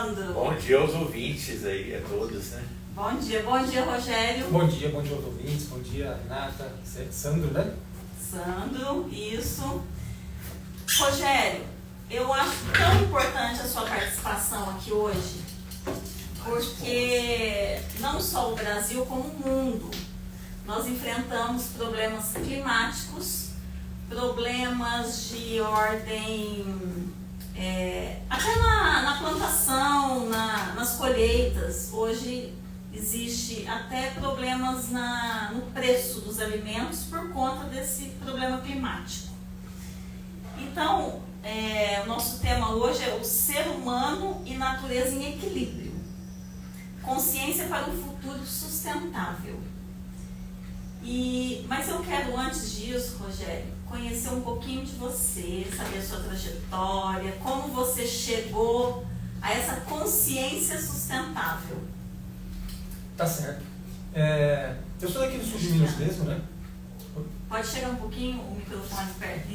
Sandro. Bom dia aos ouvintes aí, a todos, né? Bom dia, Rogério. Bom dia aos ouvintes, bom dia, Renata, Sandro, né? Sandro, isso. Rogério, eu acho tão importante a sua participação aqui hoje, porque não só o Brasil, como o mundo, nós enfrentamos problemas climáticos, problemas de ordem, até na plantação, nas colheitas. Hoje existe até problemas no preço dos alimentos por conta desse problema climático. Então, o nosso tema hoje é o ser humano e natureza em equilíbrio. Consciência para um futuro sustentável. Mas eu quero, antes disso, Rogério, conhecer um pouquinho de você, saber a sua trajetória, como você chegou a essa consciência sustentável. Tá certo. Eu sou daqui do sul de Minas mesmo, né? Pode chegar um pouquinho o microfone perto.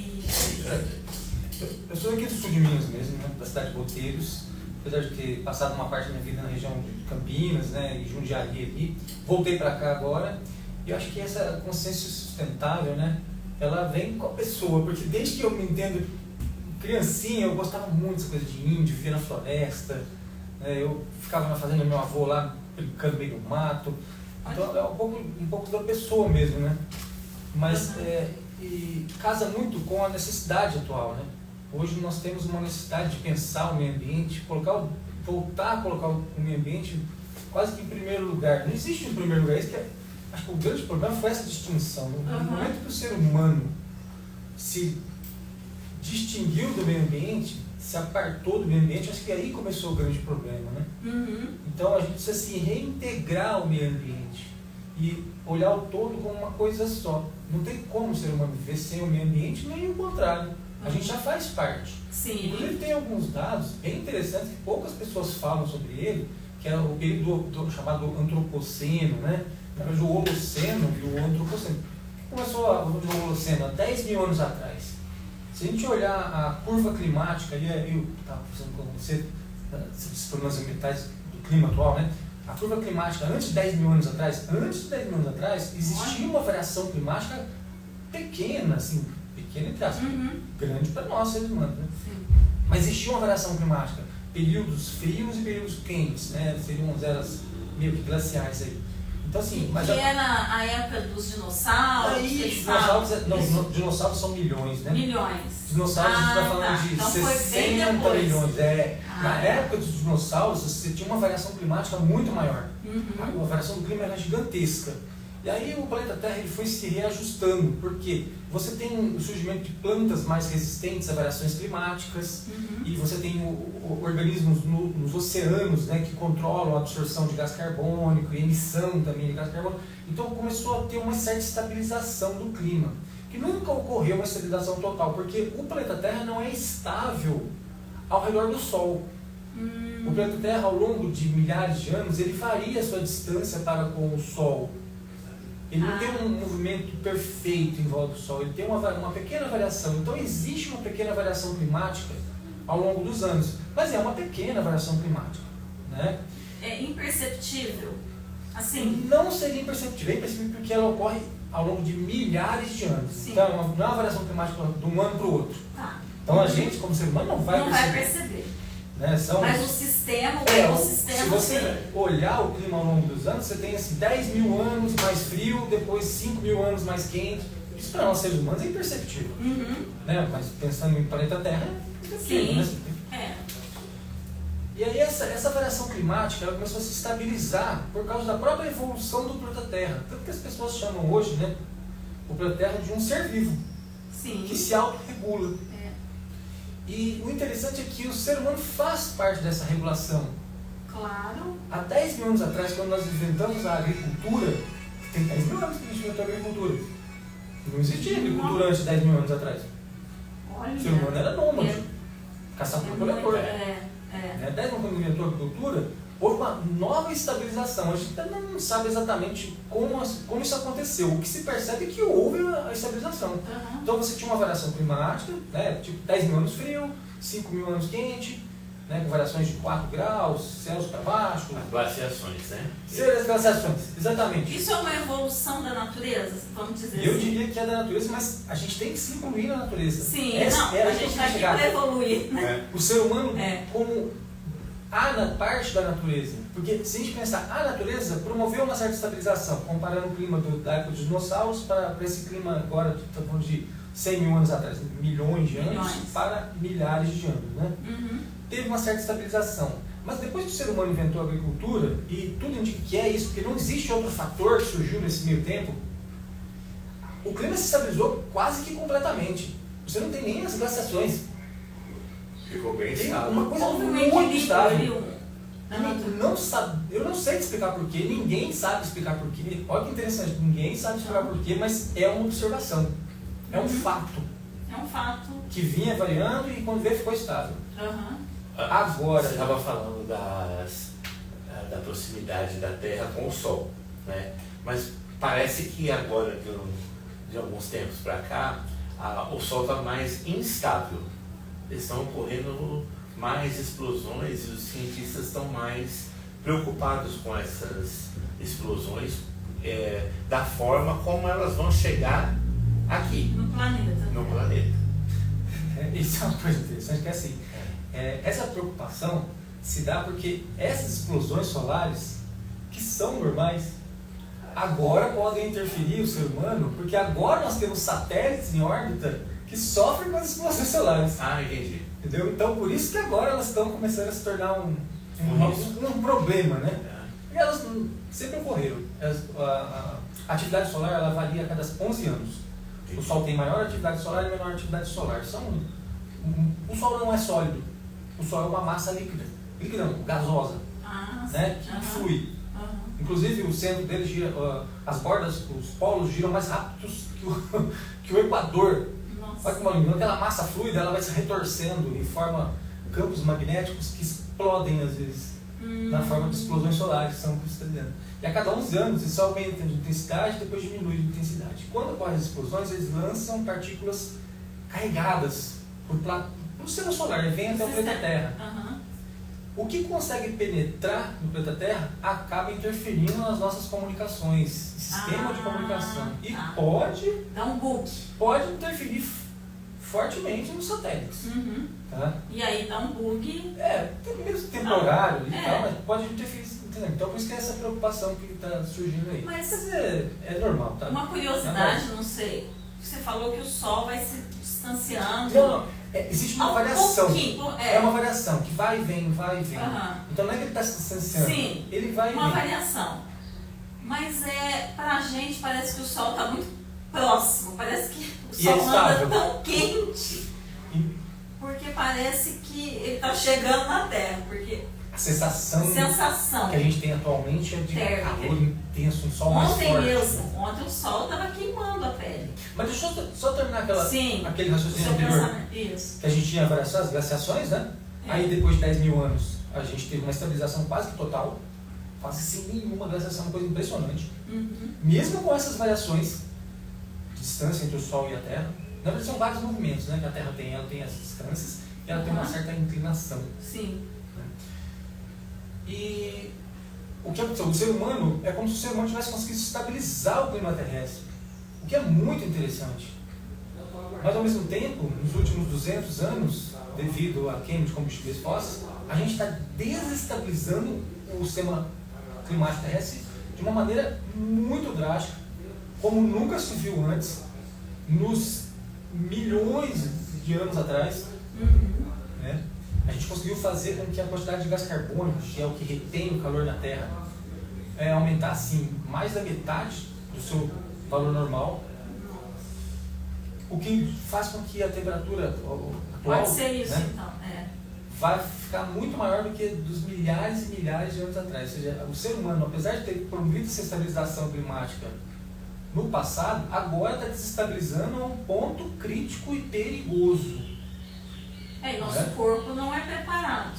Eu sou daqui do sul de Minas mesmo, né? Da cidade de Boteiros. Apesar de ter passado uma parte da minha vida na região de Campinas, né? E Jundiaí ali. Voltei para cá agora. E eu acho que essa consciência sustentável, né? Ela vem com a pessoa. Porque desde que eu me entendo criancinha, eu gostava muito dessa coisa de índio, viver na floresta. Eu ficava na fazenda do meu avô lá, brincando no meio do mato. Então é um pouco da pessoa mesmo, né? Mas e casa muito com a necessidade atual, né? Hoje nós temos uma necessidade de pensar o meio ambiente, voltar a colocar o meio ambiente quase que em primeiro lugar. Não existe um primeiro lugar, acho que o grande problema foi essa distinção. No momento que o ser humano se distinguiu do meio ambiente, se apartou do meio ambiente, acho que aí começou o grande problema, né? Então a gente precisa se reintegrar o meio ambiente e olhar o todo como uma coisa só. Não tem como o ser humano viver sem o meio ambiente, nem o contrário. A gente já faz parte. Sim. Inclusive tem alguns dados bem interessantes que poucas pessoas falam sobre ele, que é o período chamado antropoceno, né? Na verdade, o Holoceno e o antropoceno. Começou o Holoceno há 10 mil anos atrás. Se a gente olhar a curva climática, eu estava conversando com você, os problemas ambientais do clima atual, né? A curva climática, antes de 10 mil anos atrás, existia uma variação climática pequena, assim, pequena entre aspas, grande para nós, seres humanos, né? Mas existia uma variação climática, períodos frios e períodos quentes, né? Seriam umas eras meio que glaciais aí. Então, assim, era a época dos dinossauros. Dinossauros são milhões, né? Milhões. Dinossauros, a gente está falando de então 60 milhões. Na época dos dinossauros, você tinha uma variação climática muito maior. A variação do clima era gigantesca. E aí o planeta Terra ele foi se reajustando, porque você tem o surgimento de plantas mais resistentes a variações climáticas, e você tem organismos nos oceanos, né, que controlam a absorção de gás carbônico e emissão também de gás carbônico. Então começou a ter uma certa estabilização do clima, que nunca ocorreu uma estabilização total, porque o planeta Terra não é estável ao redor do Sol. O planeta Terra, ao longo de milhares de anos, ele varia a sua distância para com o Sol. Ele não tem um movimento perfeito em volta do Sol, ele tem uma pequena variação. Então existe uma pequena variação climática ao longo dos anos, mas é uma pequena variação climática, né? É imperceptível? Assim? Não seria imperceptível, é imperceptível porque ela ocorre ao longo de milhares de anos. Sim. Então não é uma variação climática de um ano para o outro. Então a gente, como ser humano, não vai perceber. Né? Mas o sistema, o ecossistema... Se você olhar o clima ao longo dos anos, você tem assim, 10 mil anos mais frio, depois 5 mil anos mais quente. Isso para nós seres humanos é imperceptível. Né? Mas pensando em planeta Terra, é imperceptível. Sim. Né? E aí essa variação climática ela começou a se estabilizar por causa da própria evolução do planeta Terra. Tanto que as pessoas chamam hoje, né, o planeta Terra de um ser vivo. Sim. Que se autorregula. E o interessante é que o ser humano faz parte dessa regulação. Claro. Há 10 mil anos atrás, quando nós inventamos a agricultura, tem 10 mil anos que a gente inventou a agricultura. Não existia agricultura antes de 10 mil anos atrás. Olha. O ser humano era nômade, caçador-coletor. 10 mil anos quando inventou a agricultura, houve uma nova estabilização. A gente ainda não sabe exatamente como isso aconteceu. O que se percebe é que houve a estabilização. Então você tinha uma variação climática, né, tipo 10 mil anos frio, 5 mil anos quente, né, com variações de 4 graus, céus para baixo. As glaciações, né? As glaciações, exatamente. Isso é uma evolução da natureza, vamos dizer Eu assim? diria que é da natureza, mas a gente tem que se incluir na natureza. Sim, Essa não, é a gente está aqui para evoluir, né? O ser humano É. como parte da natureza. Porque se a gente pensar, a natureza promoveu uma certa estabilização, comparando o clima da época dos dinossauros para esse clima agora, estamos falando de 100 mil anos atrás, milhões de anos, para milhares de anos, né? Uhum. Teve uma certa estabilização. Mas depois que o ser humano inventou a agricultura, e tudo indica que é isso, porque não existe outro fator que surgiu nesse meio tempo, o clima se estabilizou quase que completamente. Você não tem nem as glaciações. Ficou bem Tem estável. uma coisa Houve um muito estável. equilíbrio na natureza. Eu não sei te explicar porquê, ninguém sabe explicar porquê. Olha que interessante, ninguém sabe explicar porquê, mas é uma observação. É um fato É um fato. que vinha variando e quando veio ficou estável. Uhum. Agora, Você estava falando da proximidade da Terra com o Sol, né? Mas parece que agora, de alguns tempos para cá, o Sol está mais instável. Estão ocorrendo mais explosões e os cientistas estão mais preocupados com essas explosões, da forma como elas vão chegar aqui, No planeta. no planeta. isso é uma coisa interessante, que é assim, essa preocupação se dá porque essas explosões solares, que são normais, agora podem interferir o ser humano, porque agora nós temos satélites em órbita que sofrem com as explosões solares. Ah, entendi. Entendeu? Então, por isso que agora elas estão começando a se tornar um problema, né? E elas sempre ocorreram. A atividade solar ela varia a cada 11 anos. O Sol tem maior atividade solar e menor atividade solar. O Sol não é sólido. O Sol é uma massa líquida. Líquida não, gasosa. Né? Que flui. Inclusive o centro dele gira, as bordas, os polos giram mais rápidos que o Equador. Nossa. Olha como aquela massa fluida ela vai se retorcendo e forma campos magnéticos que explodem às vezes na forma de explosões solares que são cristalizadas. E a cada 11 anos isso aumenta de intensidade e depois diminui de intensidade. Quando ocorrem as explosões, eles lançam partículas carregadas por sistema solar e vem até o planeta Terra. Uhum. O que consegue penetrar no planeta Terra acaba interferindo nas nossas comunicações, sistema de comunicação. E pode Dá um bug. interferir fortemente nos satélites. Uhum. Tá? E aí dá um bug. Tem mesmo temporário e tal, mas pode interferir. Entendeu? Então por isso que é essa preocupação que está surgindo aí. Mas é normal, tá? Uma curiosidade, não sei. Você falou que o Sol vai se distanciando. Não. Existe uma variação. É uma variação que vai e vem, vai e vem. Uhum. Então não é que ele está se distanciando. Sim, ele vai e uma vem. variação. Mas pra gente parece que o Sol está muito próximo. Parece que o Sol não anda tão quente. Porque parece que ele está chegando na Terra. Porque a sensação que a gente tem atualmente é de calor intenso, um sol mais forte. Ontem o Sol estava queimando a pele. Mas deixa eu só terminar aquele raciocínio anterior. Isso. Que a gente tinha variações, glaciações, né? Aí depois de 10 mil anos a gente teve uma estabilização quase que total, quase sem nenhuma glaciação, uma coisa impressionante. Uhum. Mesmo com essas variações de distância entre o Sol e a Terra, na verdade são vários movimentos, né? Que a Terra tem, ela tem as distâncias e ela tem uma certa inclinação. Sim. E o que aconteceu? O ser humano é como se o ser humano tivesse conseguido estabilizar o clima terrestre, o que é muito interessante. Mas ao mesmo tempo, nos últimos 200 anos, devido à queima de combustíveis fósseis, a gente está desestabilizando o sistema climático terrestre de uma maneira muito drástica, como nunca se viu antes, nos milhões de anos atrás. Né? A gente conseguiu fazer com que a quantidade de gás carbônico, que é o que retém o calor na Terra, aumentar assim, mais da metade do seu valor normal, o que faz com que a temperatura atual, pode ser isso, né, então, vai ficar muito maior do que dos milhares e milhares de anos atrás. Ou seja, o ser humano, apesar de ter promovido essa estabilização climática no passado, agora está desestabilizando a um ponto crítico e perigoso. E nosso corpo não é preparado.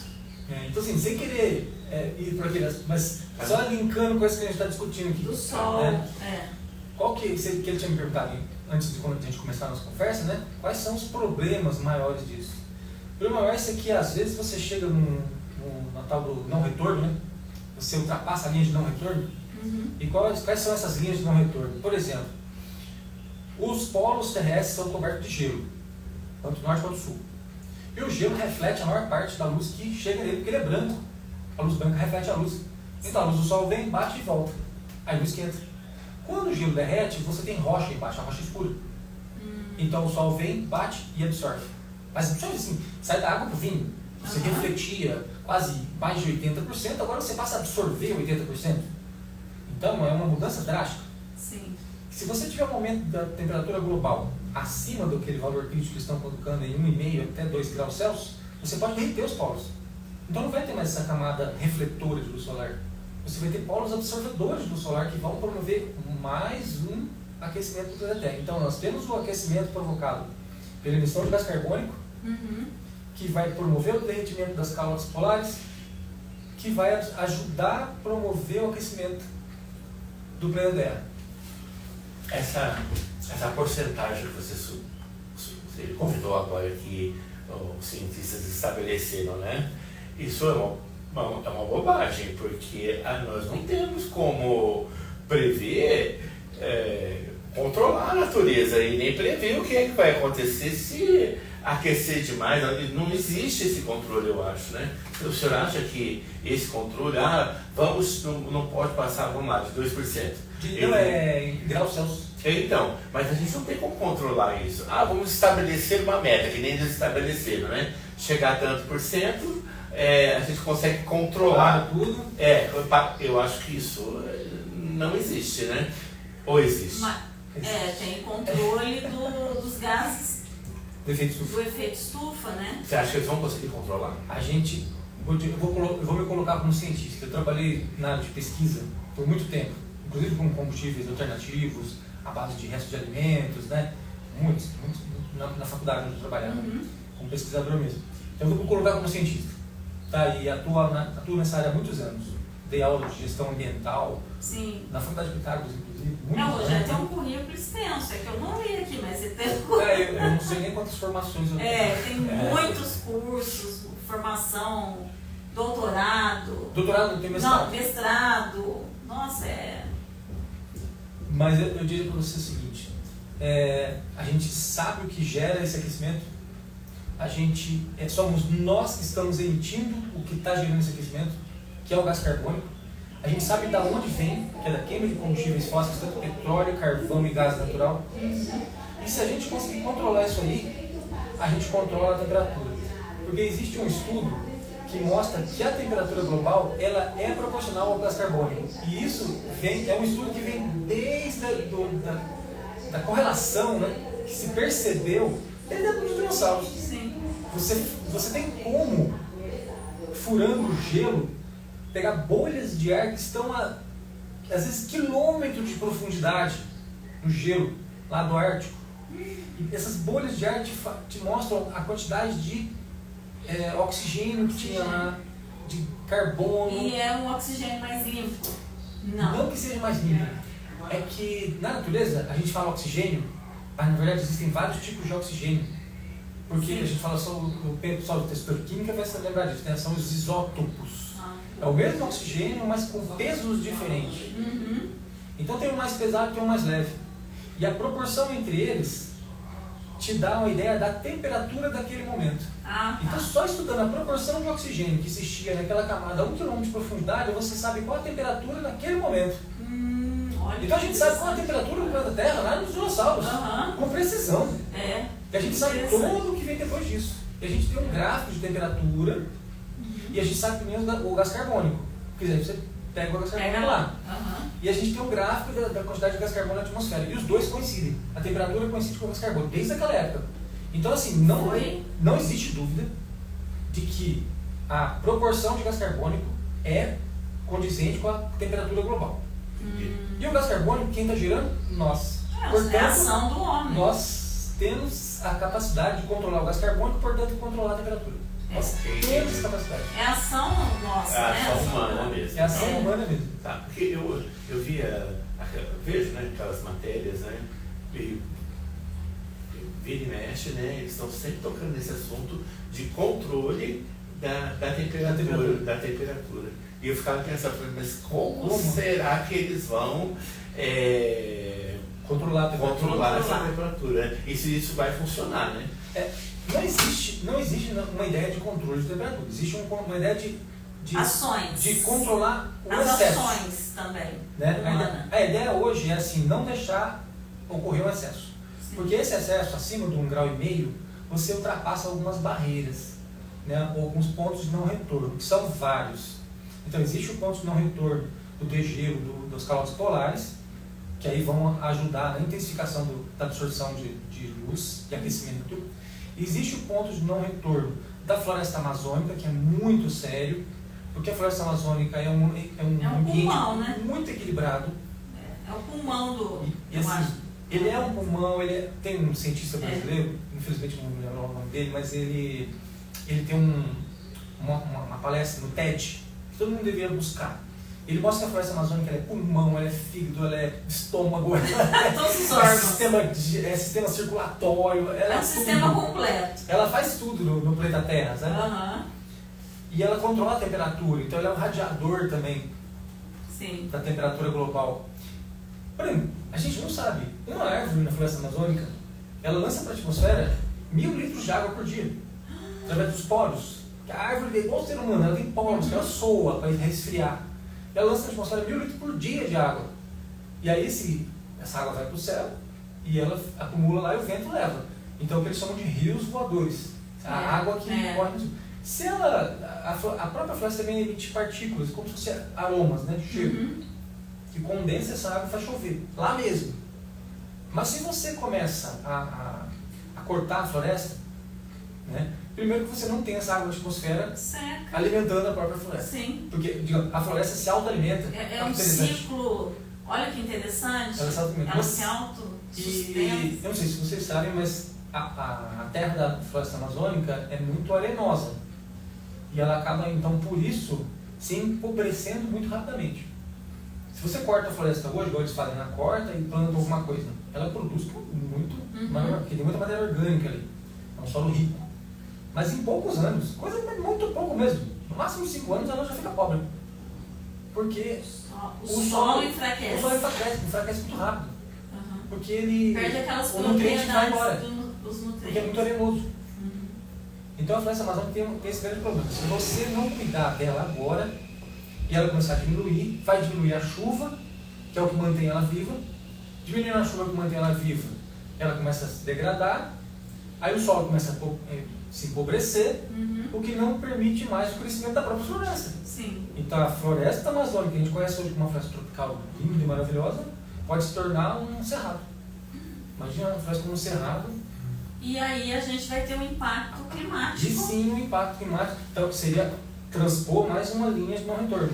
Então, assim, sem querer ir para aquele, mas só linkando com isso que a gente está discutindo aqui. Do Sol, Qual que ele tinha me perguntado antes de quando a gente começar a nossa conversa, né? Quais são os problemas maiores disso? O problema maior é esse aqui, às vezes você chega na tal do não retorno, né? Você ultrapassa a linha de não retorno. E quais são essas linhas de não retorno? Por exemplo, os polos terrestres são cobertos de gelo, tanto norte quanto sul. E o gelo reflete a maior parte da luz que chega nele, porque ele é branco. A luz branca reflete a luz. Então a luz do sol vem, bate e volta. Aí a luz esquenta. Quando o gelo derrete, você tem rocha embaixo, a rocha escura. Então o sol vem, bate e absorve. Mas absorve assim, sai da água para o vinho. Você refletia quase mais de 80%, agora você passa a absorver 80%. Então é uma mudança drástica. Sim. Se você tiver um aumento da temperatura global acima daquele valor crítico que estão colocando em 1,5 até 2 graus Celsius, você pode derreter os polos. Então não vai ter mais essa camada refletora de luz solar. Você vai ter polos absorvedores de luz solar que vão promover mais um aquecimento do planeta Terra. Então nós temos o aquecimento provocado pela emissão de gás carbônico, que vai promover o derretimento das calotas polares, que vai ajudar a promover o aquecimento do planeta Terra. Essa porcentagem que você convidou agora que os cientistas estabeleceram, né? Isso é uma bobagem, porque nós não temos como prever, controlar a natureza e nem prever o que é que vai acontecer se aquecer demais. Não existe esse controle, eu acho, né? O senhor acha que esse controle, não pode passar, vamos lá, de 2%? Não é em graus Celsius. Então, mas a gente não tem como controlar isso. Vamos estabelecer uma meta, que nem eles estabeleceram, né? Chegar a tanto por cento, a gente consegue controlar tudo. Eu acho que isso não existe, né? Ou existe? Tem controle dos gases Do efeito estufa, né? Você acha que eles vão conseguir controlar? Eu vou me colocar como cientista. Eu trabalhei na área de pesquisa por muito tempo, inclusive com combustíveis alternativos, à base de restos de alimentos, né? Muitos na faculdade onde eu trabalhava, como pesquisador mesmo. Então eu vou me colocar como cientista. Tá? E atuo nessa área há muitos anos. Dei aula de gestão ambiental. Sim. Na Faculdade de Pitágoras, inclusive. Já tem um currículo extenso, é que eu não li aqui, mas você tem eu não sei nem quantas formações eu tenho. Tem muitos cursos, formação, doutorado. Doutorado não tem mestrado. Não, mestrado. Nossa, Mas eu diria para você o seguinte, a gente sabe o que gera esse aquecimento, somos nós que estamos emitindo o que está gerando esse aquecimento, que é o gás carbônico. A gente sabe de onde vem, que é da queima de combustíveis fósseis, tanto petróleo, carvão e gás natural. E se a gente conseguir controlar isso aí, a gente controla a temperatura. Porque existe um estudo que mostra que a temperatura global ela é proporcional ao gás carbônico. E isso é um estudo que vem desde da correlação, né, que se percebeu desde a época dos dinossauros. Sim. Você tem como, furando o gelo, pegar bolhas de ar que estão às vezes quilômetros de profundidade no gelo lá do Ártico. E essas bolhas de ar te mostram a quantidade de oxigênio que tinha lá, de carbono. E é um oxigênio mais limpo? Não que seja mais limpo. É que na natureza a gente fala oxigênio, mas na verdade existem vários tipos de oxigênio. Porque a gente fala só o pessoal de textura química vai se lembrar disso, né? São os isótopos. É o mesmo oxigênio, mas com pesos diferentes. Então tem um mais pesado e tem um mais leve. E a proporção entre eles te dá uma ideia da temperatura daquele momento. Então só estudando a proporção de oxigênio que existia naquela camada a 1 km de profundidade, você sabe qual a temperatura naquele momento. Então a gente sabe qual a temperatura do planeta Terra lá nos dinossauros, com precisão. E a gente sabe tudo o que vem depois disso. E a gente tem um gráfico de temperatura e a gente sabe primeiro o gás carbônico. Quer dizer, você pega o gás carbônico lá. E a gente tem um gráfico da quantidade de gás carbônico na atmosfera. E os dois coincidem. A temperatura coincide com o gás carbônico, desde aquela época. Então, assim, não existe dúvida de que a proporção de gás carbônico é condizente com a temperatura global. E o gás carbônico, quem está gerando? Nós. Portanto, é a ação do homem. Nós temos a capacidade de controlar o gás carbônico, portanto, controlar a temperatura. Nós temos essa capacidade. É a ação nossa, né? É a ação humana mesmo. É a ação humana mesmo. Tá, porque eu vejo, né, aquelas matérias, né, e vira e mexe, né, eles estão sempre tocando nesse assunto de controle da temperatura. E eu ficava pensando, mas como será que eles vão controlar essa temperatura? E se isso vai funcionar, né? Não existe uma ideia de controle de temperatura. Existe uma ideia de ações. De controlar o as excesso. Ações também. Né? A ideia hoje é assim, não deixar ocorrer um excesso. Sim. Porque esse excesso acima de 1,5 grau, você ultrapassa algumas barreiras, né? Alguns pontos de não retorno, que são vários. Então existe o ponto de não retorno do degelo dos calotes polares, que aí vão ajudar na intensificação da absorção de luz e aquecimento. Existe o ponto de não retorno da floresta amazônica, que é muito sério, porque a floresta amazônica é um ambiente pulmão, né? muito equilibrado. É o pulmão do... E assim, ele é um pulmão, tem um cientista brasileiro, infelizmente não me lembro o nome dele, mas ele tem uma palestra no TED, que todo mundo deveria buscar. Ele mostra que a floresta amazônica é pulmão, ela é fígado, ela é estômago, todos os órgãos. É sistema circulatório. Ela é um sistema completo. Ela faz tudo no planeta Terra, sabe? Uhum. E ela controla a temperatura, então ela é um radiador também. Sim. Da temperatura global. Porém, a gente não sabe. Uma árvore na floresta amazônica, ela lança para a atmosfera 1.000 litros de água por dia, através dos poros. A árvore, igual o ser humano, ela tem poros, ela soa para resfriar. Ela lança na atmosfera 1.000 litros por dia de água. E aí essa água vai para o céu e ela acumula lá e o vento leva. Então, o que eles chamam de rios voadores. A água que corre. Se a própria floresta também emite partículas, como se fossem aromas, né, de cheiro, que condensa essa água e faz chover, lá mesmo. Mas se você começa a cortar a floresta, né, primeiro que você não tem essa água na atmosfera alimentando a própria floresta. Sim. Porque a floresta se autoalimenta. É um ciclo, olha que interessante. Ela se autoalimenta. Ela se autossustenta. Eu não sei se vocês sabem, mas a terra da floresta amazônica é muito arenosa. E ela acaba, então, por isso, se empobrecendo muito rapidamente. Se você corta a floresta hoje, igual eles fazem, corta e planta alguma coisa, ela produz muito maior, porque tem muita matéria orgânica ali. É um solo rico. Mas em poucos anos, coisa muito pouco mesmo, no máximo 5 anos ela já fica pobre. Porque o solo enfraquece. O solo enfraquece muito rápido. Porque ele... perde aquelas o nutriente vai embora. Dos nutrientes. Porque é muito arenoso. Então a floresta amazônica tem esse grande problema. Se você não cuidar dela agora, e ela começar a diminuir, vai diminuir a chuva, que é o que mantém ela viva. Diminuindo a chuva que mantém ela viva, ela começa a se degradar, aí o solo começa a se empobrecer, o que não permite mais o crescimento da própria floresta. Sim. Então a floresta amazônica, que a gente conhece hoje como uma floresta tropical linda e maravilhosa, pode se tornar um cerrado. Imagina uma floresta como um cerrado. E aí a gente vai ter um impacto climático. E sim, um impacto climático. Então seria transpor mais uma linha de não retorno.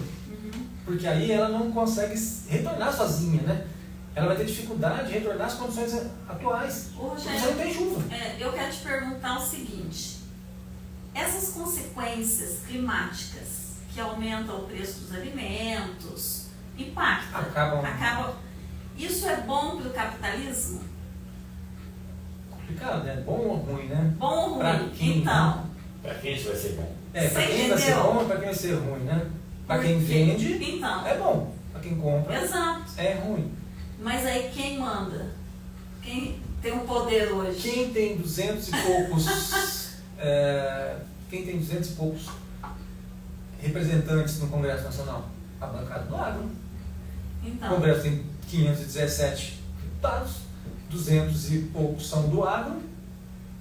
Porque aí ela não consegue retornar sozinha, né? Ela vai ter dificuldade de retornar às condições atuais. Porque não tem chuva. Eu quero te perguntar o seguinte. Essas consequências climáticas que aumentam o preço dos alimentos, impactam. Acabam. Isso é bom para o capitalismo? Complicado, né? Bom ou ruim, né? Bom ou ruim? Pra quem, então. Para quem isso vai ser bom? Para quem vai ser bom e para quem vai ser ruim, né? Para quem vende, então, é bom. Para quem compra, exato. É ruim. Mas aí quem manda? Quem tem o poder hoje? Quem tem 200 e poucos... quem tem 200 e poucos representantes no Congresso Nacional? A bancada do agro. Então. O Congresso tem 517 deputados, 200 e poucos são do agro,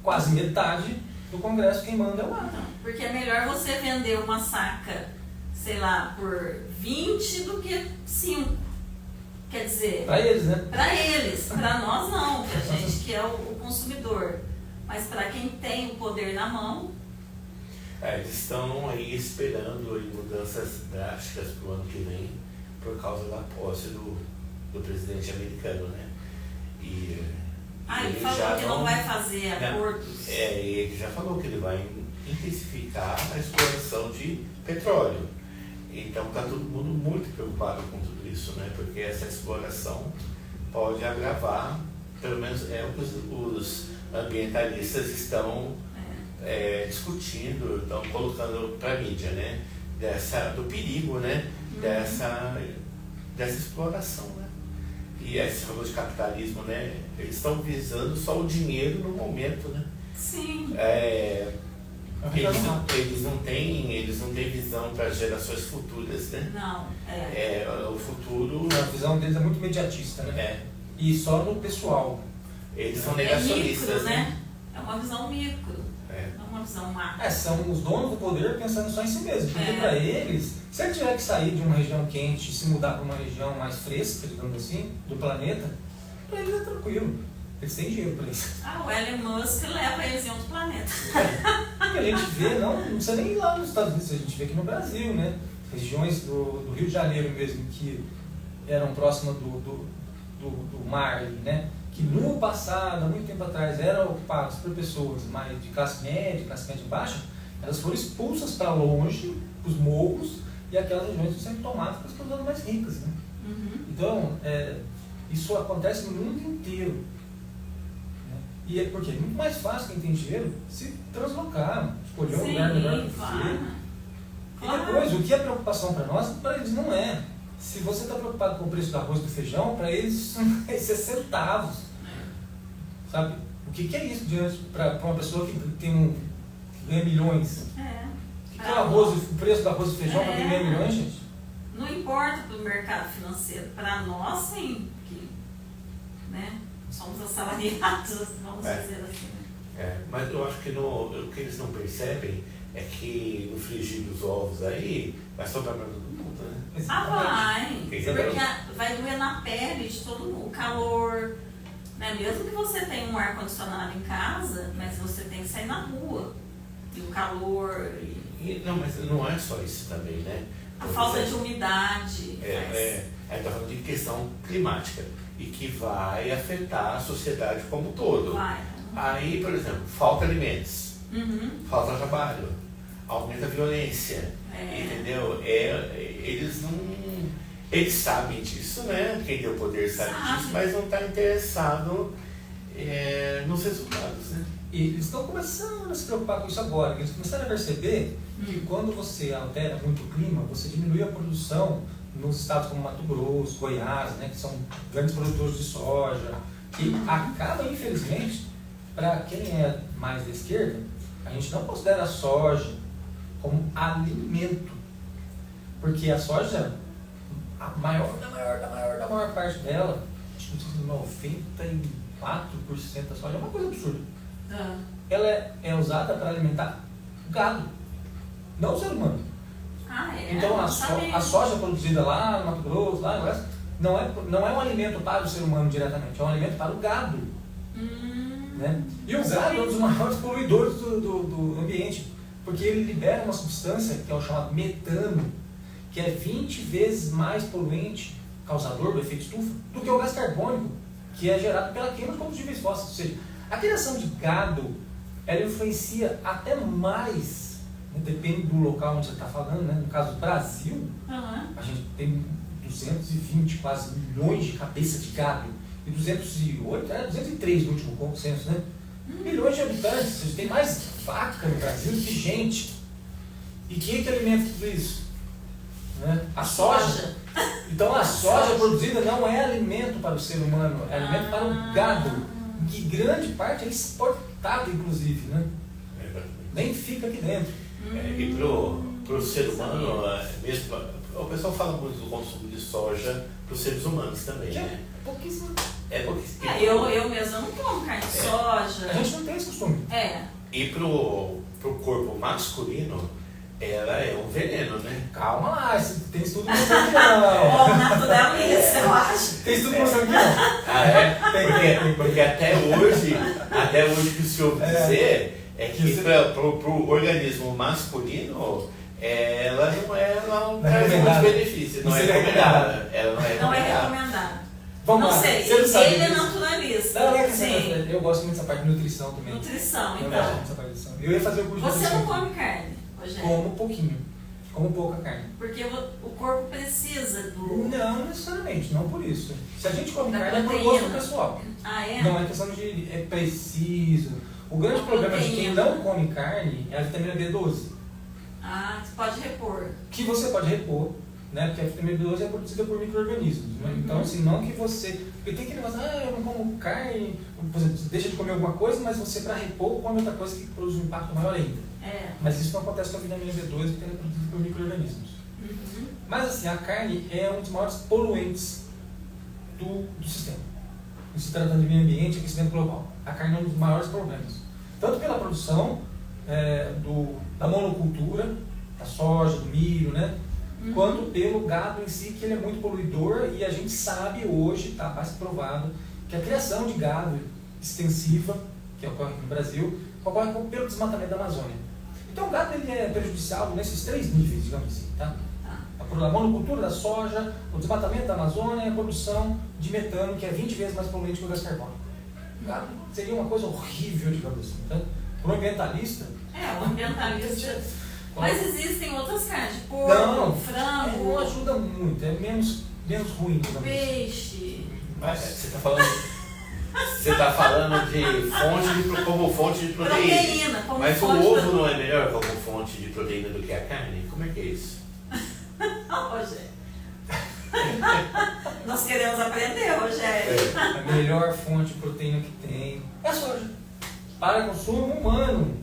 quase metade do Congresso quem manda é o agro. Porque é melhor você vender uma saca, sei lá, por 20 do que 5. Quer dizer... Para eles, né? Para eles. Para nós não, para a gente que é o consumidor. Mas para quem tem o poder na mão... Eles estão aí esperando aí mudanças drásticas para o ano que vem por causa da posse do presidente americano, né? E ele falou que não vai fazer acordos. Ele já falou que ele vai intensificar a exploração de petróleo. Então está todo mundo muito preocupado com tudo isso, né? Porque essa exploração pode agravar, pelo menos é o que os ambientalistas estão discutindo, estão colocando para a mídia, né? Do perigo, né? Dessa exploração, né? E esse valor de capitalismo, né? Eles estão visando só o dinheiro no momento, né? Sim. Eles não têm visão para as gerações futuras, né? Não. O futuro. A visão deles é muito imediatista, né? E só no pessoal. Eles são negacionistas, micro, né? É uma visão micro. Não é uma visão macro. São os donos do poder pensando só em si mesmos. Porque para eles, se ele tiver que sair de uma região quente e se mudar para uma região mais fresca, digamos assim, do planeta, para eles é tranquilo. Eles têm dinheiro para isso. O Elon Musk leva eles em outro planeta. O que a gente vê, não precisa nem ir lá nos Estados Unidos, a gente vê aqui no Brasil, né? Regiões do Rio de Janeiro mesmo, que eram próximas do mar, né? Que no passado, há muito tempo atrás, eram ocupadas por pessoas mais de classe média baixa, elas foram expulsas para longe, para os morros, e aquelas regiões estão sendo tomadas pelas pessoas mais ricas, né? Então, isso acontece no mundo inteiro. E é porque é muito mais fácil quem tem dinheiro se translocar, escolher um lugar melhor para viver. E depois, o que é preocupação para nós, para eles não é. Se você está preocupado com o preço do arroz e do feijão, para eles isso é centavos. Sabe? O que é isso para uma pessoa que ganha milhões? O que é o preço do arroz e do feijão para quem ganha milhões, gente? Não importa para o mercado financeiro. Para nós, sim. Né? Somos assalariados, vamos dizer assim. Mas eu acho que o que eles não percebem é que no frigir dos ovos aí vai sobrar para todo mundo, né? Vai. Porque vai doer na pele de todo mundo. O calor, né? Mesmo que você tenha um ar-condicionado em casa, mas você tem que sair na rua. E o calor. Não, mas não é só isso também, né? A falta de umidade. A gente está falando de questão climática e que vai afetar a sociedade como um todo. Vai. Aí, por exemplo, falta alimentos, falta trabalho, aumenta a violência, entendeu? Eles sabem disso, né? Quem deu poder sabe disso, mas não está interessado nos resultados, né? E eles estão começando a se preocupar com isso agora. Eles começaram a perceber que quando você altera muito o clima, você diminui a produção nos estados como Mato Grosso, Goiás, né, que são grandes produtores de soja, que acaba, infelizmente, para quem é mais da esquerda, a gente não considera a soja como alimento, porque a soja, a maior parte dela, acho que 94% da soja, é uma coisa absurda. Ela é usada para alimentar gado, não o ser humano. Então a soja produzida lá no Mato Grosso, lá no Oeste, não é um alimento para o ser humano diretamente, é um alimento para o gado. Né? E o gado é um dos maiores poluidores do ambiente, porque ele libera uma substância que é o chamado metano, que é 20 vezes mais poluente, causador do efeito estufa, do que o gás carbônico, que é gerado pela queima de combustíveis fósseis. Ou seja, a criação de gado, ela influencia até mais, né? Depende do local onde você está falando, né? No caso do Brasil, a gente tem 220 quase milhões de cabeças de gado, e 203 no último censo, né? Milhões de habitantes, a gente tem mais vaca no Brasil do que gente. E quem é que alimenta tudo isso? Né? A soja. Então a soja produzida não é alimento para o ser humano, é alimento para o gado, que grande parte é exportado, inclusive, né? Nem fica aqui dentro. E para o ser humano, mesmo, o pessoal fala muito do consumo de soja para os seres humanos também, né? Pouquíssimo. Eu mesmo não como carne de soja. A gente não tem esse costume. E pro corpo masculino, ela é um veneno, né? Calma lá, tem estudo mostrando que não. Ou naturalista, eu acho. Tem estudo mostrando que não. Porque até hoje que o senhor dizer é que pro organismo masculino, ela não traz muitos benefícios, não é recomendada. Ela não é recomendada. Não sei, ele é naturalista. Eu gosto muito dessa parte de nutrição também. Nutrição, então. então. Eu ia fazer o curso de nutrição. Você não come carne, Rogério? Como pouquinho. como pouca carne. Porque o corpo precisa do... Não necessariamente, não por isso. Se a gente come Da carne, é por proteína. gosto pessoal. Ah, é? Não é questão de é preciso. O grande A problema de quem proteína. não come carne é a vitamina B12, Ah, você pode repor. que você pode repor, né? Porque a vitamina B12 é produzida por micro-organismos. Né? Uhum. Então, assim, não que você... Porque tem aquele negócio, eu não como carne, por exemplo, você deixa de comer alguma coisa, mas você, para repor, come outra coisa que produz um impacto maior ainda. É. Mas isso não acontece com a vitamina B12, porque ela é produzida por micro-organismos. Uhum. Mas, assim, a carne é um dos maiores poluentes do sistema. Em se tratando de meio ambiente e aquecimento global. A carne é um dos maiores problemas. Tanto pela produção da monocultura, da soja, do milho, né? Uhum. Quanto pelo gado em si, que ele é muito poluidor, e a gente sabe hoje, está mais provado, que a criação de gado extensiva, que ocorre no Brasil, ocorre pelo desmatamento da Amazônia. Então o gado ele é prejudicial nesses 3 níveis, digamos assim, tá? Tá. A monocultura da soja, o desmatamento da Amazônia e a produção de metano, que é 20 vezes mais poluente que o gás carbônico. O gado seria uma coisa horrível, digamos assim, tá? Para o ambientalista... É, o ambientalista... Mas existem outras carnes, de porco, Não frango, não ajuda muito, é menos ruim, digamos assim. peixe. Mas você está falando de como fonte de proteína. Proteína, como Mas o fonte ovo não é melhor como fonte de proteína do que a carne? Como é que é isso? Não, Rogério. Nós queremos aprender, Rogério. A melhor fonte de proteína que tem é a soja. Para consumo humano.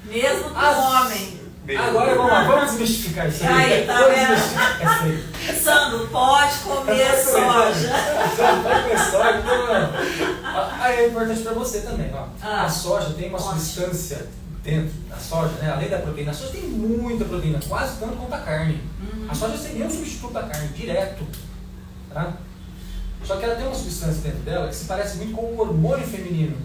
Mesmo do Ah, homem. Agora vamos lá, vamos desmistificar isso aí. Aí, tá Vamos vendo? desmistificar isso aí. Sandro, pode comer soja. Você não pode comer soja, então não. Aí é importante para você também. Ó. Ah, A soja tem uma ótimo. substância dentro da soja, né? Além da proteína. A soja tem muita proteína, quase tanto quanto a carne. A soja seria um substituto da carne, direto. Tá? Só que ela tem uma substância dentro dela que se parece muito com o hormônio feminino.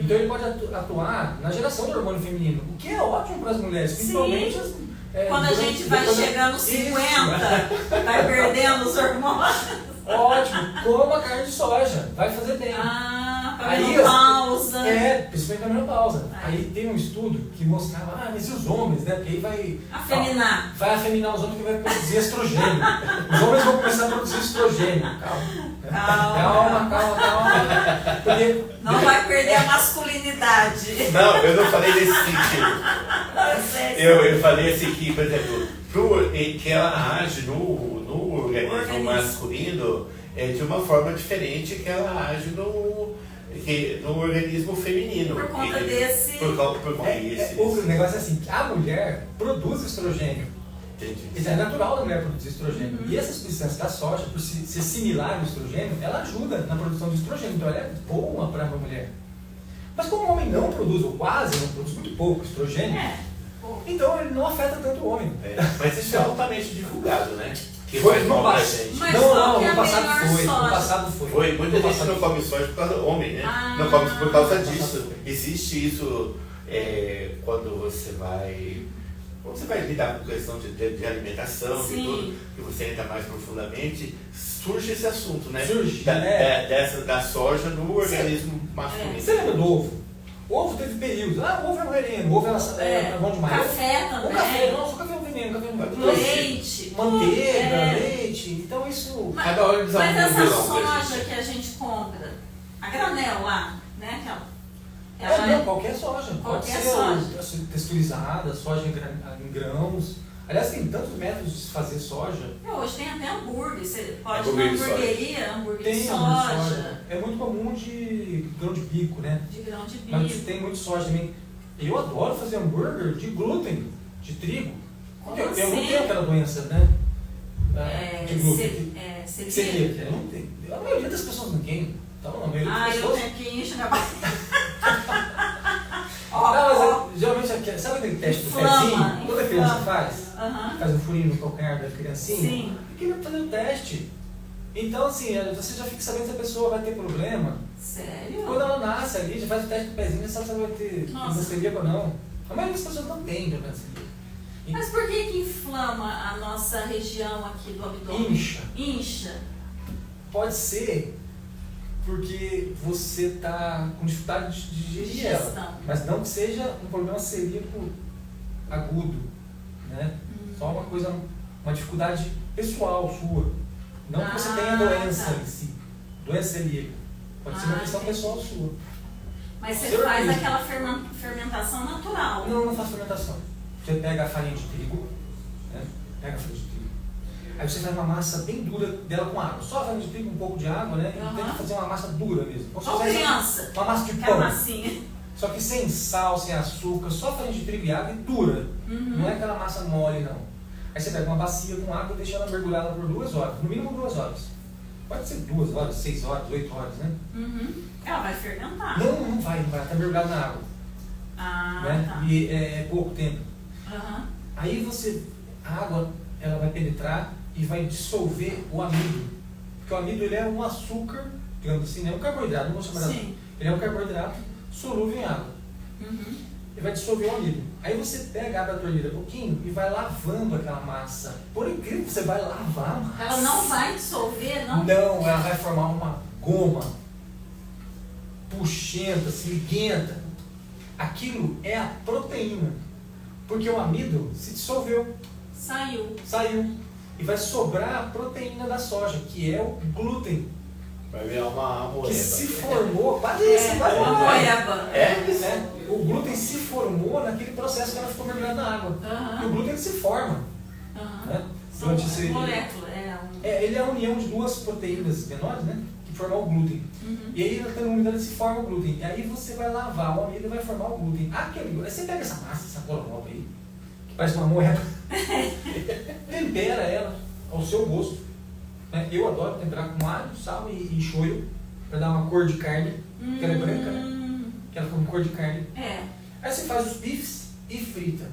Então ele pode atuar na geração do hormônio feminino, o que é ótimo para as mulheres, principalmente as, Quando a gente vai chegando aos 50, vai perdendo os hormônios. Ótimo, coma carne de soja, vai fazer bem. Ah, para Aí, menopausa. Principalmente na menopausa. Aí. Aí tem um estudo que mostrava, mas e os homens, né? Porque aí vai... Afeminar. Vai afeminar os homens que vai produzir estrogênio. Os homens vão começar a produzir estrogênio. Calma. Porque Não vai perder a masculinidade. Não, eu não falei nesse sentido. Eu falei assim que, por exemplo, que ela age no organismo masculino de uma forma diferente que ela age no organismo feminino. Por conta desse... O negócio é assim, que a mulher produz estrogênio. Entendi. Isso é natural da mulher produzir estrogênio. E essa substância da soja, por ser similar ao estrogênio, ela ajuda na produção de estrogênio. Então ela é boa para a mulher. Mas como o homem não produz, ou quase não produz, muito pouco estrogênio, então ele não afeta tanto o homem. Mas isso é altamente divulgado, né? Que Foi faz no mal pra passado. gente. Mas Não, qual que é no a passado melhor foi. soja? No passado foi. Muita No gente passado não come soja por causa do homem, né? Não come por causa disso. Existe isso quando você vai lidar com questão de alimentação, de tudo, que você entra mais profundamente, surge esse assunto, né? Surge, da soja no organismo masculino. Você lembra do ovo? O ovo teve períodos. O ovo é um veneno, o ovo é bom demais. Café também. O café, nossa, o café é um veneno, o café é um veneno. Leite. Manteiga, leite. Então isso... Cada organismo Mas essa vilão pra soja gente. que a gente compra, a granel lá, né? Aquela. Não, qualquer soja. Qualquer Pode ser texturizada, soja em grãos. Aliás, tem tantos métodos de fazer soja. Hoje tem até hambúrguer. Você pode ir Hambúrguer na de soja. hamburgueria, hambúrguer Tem de soja. É muito comum de grão de bico, né? de grão de Mas bico. tem muito soja também. Eu adoro fazer hambúrguer de glúten, de trigo. Como Eu não assim? tenho aquela doença, né? De glúten. Celíaca. Celíaca. Eu não tenho. A maioria das pessoas não tem. Então, a maioria das Eu pessoas... tenho que encher na barriga. Não, mas geralmente, sabe aquele teste do Inflama, pezinho? Toda criança inflama. faz? Aham. Faz um furinho no calcanhar da criancinha? Sim. E que vai fazer o teste. Então, assim, você já fica sabendo se a pessoa vai ter problema. Sério? Quando ela nasce ali, já faz o teste do pezinho, já sabe se ela vai ter celíaca ou não. A maioria das pessoas não tem problema de celíaca. Mas por que inflama a nossa região aqui do abdômen? Incha. Pode ser porque você está com dificuldade de digerir ela. Mas não que seja um problema celíaco agudo, né? Só uma coisa, uma dificuldade pessoal sua. Não que você tenha doença em si. Doença celíaca. Pode ser uma questão pessoal sua. Mas você faz aquela fermentação natural. Não, não faço fermentação. Você pega a farinha de trigo, né? Pega a farinha de trigo. Aí você faz uma massa bem dura dela com água. Só a farinha de trigo, um pouco de água, né? E tenta fazer uma massa dura mesmo. Só criança. Uma massa de É pão. massinha. Só que sem sal, sem açúcar, só farinha de trigo e água e dura. Não é aquela massa mole, não. Aí você pega uma bacia com água e deixa ela mergulhada por 2 horas. No mínimo 2 horas. Pode ser 2 horas, 6 horas, 8 horas, né? Ela vai fermentar. Não vai. Ela tá mergulhada na água. Né? Tá. E é pouco tempo. Aí a água, ela vai penetrar e vai dissolver o amido. Porque o amido, ele é um açúcar, digamos assim, né? Um carboidrato, não vou chamar assim. Ele é um carboidrato solúvel em água. Ele vai dissolver o amido. Aí você pega a água da torneira um pouquinho e vai lavando aquela massa. Por incrível que você vai lavar a massa. Ela não vai dissolver, não? Não, ela vai formar uma goma puxenta, siriguenta. Aquilo é a proteína. Porque o amido se dissolveu. Saiu. E vai sobrar a proteína da soja, que é o glúten. Vai virar uma amoeba. Que se formou, parece, o glúten se formou naquele processo que ela ficou mergulhada na água. E o glúten se forma. Né? Durante esse, molécula. Ele é a união de 2 proteínas menores, né? Que formam o glúten. E aí, na umidade, se forma o glúten. E aí você vai lavar o amido e vai formar o glúten. Aí você pega essa massa, essa bola nova aí, que parece uma moeda, tempera ela ao seu gosto. Eu adoro temperar com alho, sal e shoyu para dar uma cor de carne, que ela é branca, né? Que ela fica com cor de carne. Aí você faz os bifes e frita.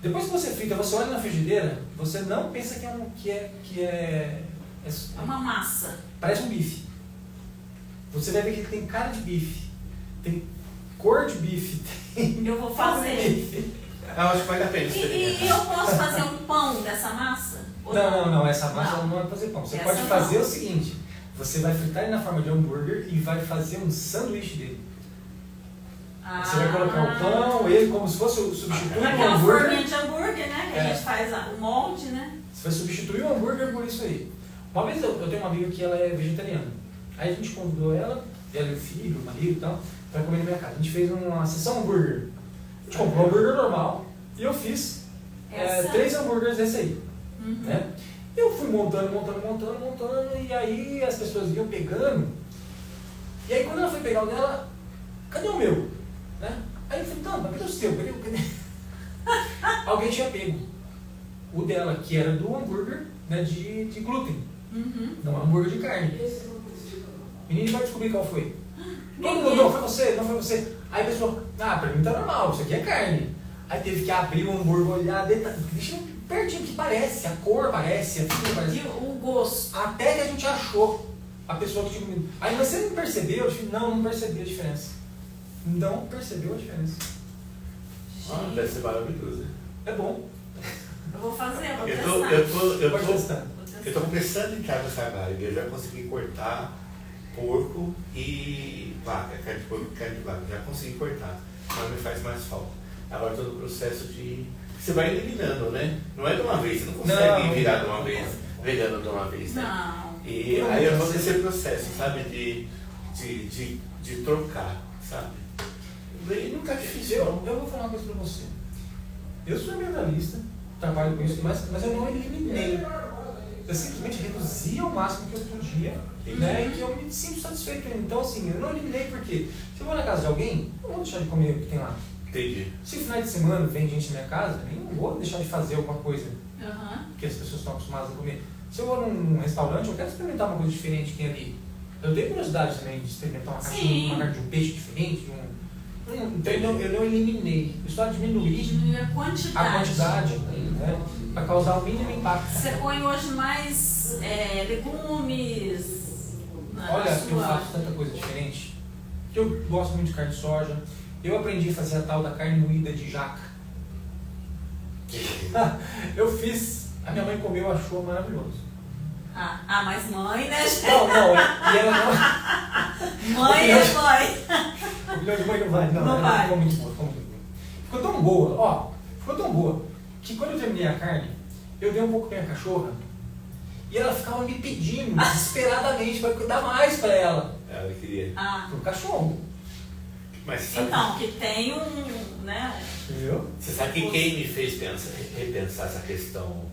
Depois que você frita, você olha na frigideira, você não pensa que é uma massa. Parece um bife. Você vai ver que ele tem cara de bife, tem cor de bife. Eu vou fazer. Eu acho que vale a pena experimentar. E eu posso fazer um pão dessa massa? Não, essa massa não é fazer pão. Você pode fazer o seguinte: você vai fritar ele na forma de hambúrguer e vai fazer um sanduíche dele. Você vai colocar o pão, ele como se fosse o substituto do hambúrguer. Aquela forminha de hambúrguer, né? Que a gente faz o molde, né? Você vai substituir o hambúrguer por isso aí. Uma vez eu tenho uma amiga que ela é vegetariana. Aí a gente convidou ela e o filho, o marido e tal, para comer na minha casa. A gente fez uma sessão hambúrguer. A gente comprou um hambúrguer normal e eu fiz 3 hambúrgueres desse aí. Né? Eu fui montando, e aí as pessoas iam pegando. E aí quando ela foi pegar o dela, cadê o meu? Né? Aí eu falei, não, cadê o seu? Cadê? Alguém tinha pego o dela, que era do hambúrguer, né, de glúten. Não, hambúrguer de carne. O menino vai descobrir qual foi. Todo mundo, não foi você. Aí a pessoa, pra mim tá normal, isso aqui é carne. Aí teve que abrir o hambúrguer, olhar, deixa pertinho, que parece, a cor parece, a figura parece. E o gosto. Até que a gente achou a pessoa que tinha comido. Aí você não percebeu? Eu disse, não percebi a diferença. Não percebeu a diferença. Deve ser maravilhoso. É bom. Eu vou fazer, eu vou testar. Eu tô começando a entrar nessa área. Eu já consegui cortar porco e vaca, carne de porco e carne de vaca. Já consegui cortar, mas me faz mais falta. Agora todo o processo de... Você vai eliminando, né? Não é de uma vez, você não consegue virar de uma vez, vegano de uma vez, né? Não. E aí eu vou nesse processo, sabe? De trocar, sabe? E nunca é difícil. Eu vou falar uma coisa pra você. Eu sou ambientalista, trabalho com isso, mas eu não eliminei. Eu simplesmente reduzi ao máximo que eu podia, né? E que eu me sinto satisfeito. Então, assim, eu não eliminei porque se eu vou na casa de alguém, eu não vou deixar de comer o que tem lá. Entendi. Se no final de semana vem gente na minha casa, eu não vou deixar de fazer alguma coisa que as pessoas estão acostumadas a comer. Se eu vou num restaurante, eu quero experimentar uma coisa diferente que tem ali. Eu tenho curiosidade também de experimentar uma carne de um peixe diferente, então eu não eliminei, eu só diminuí a quantidade, né, para causar o mínimo impacto. Você põe hoje mais legumes? Olha, eu faço tanta coisa diferente. Eu gosto muito de carne de soja. Eu aprendi a fazer a tal da carne moída de jaca. Eu fiz, a minha mãe comeu, achou maravilhoso. Mas mãe, né? Não, e ela não... Mãe é mãe. O milhão de mãe não vai, não. Não vai. Ficou muito boa, Ficou tão boa, ficou tão boa, que quando eu terminei a carne, eu dei um pouco pra minha cachorra e ela ficava me pedindo desesperadamente para eu dar mais para ela. Ela queria. Pro cachorro. Mas sabe, Então, que tem né? Entendeu? você sabe que quem me fez repensar essa questão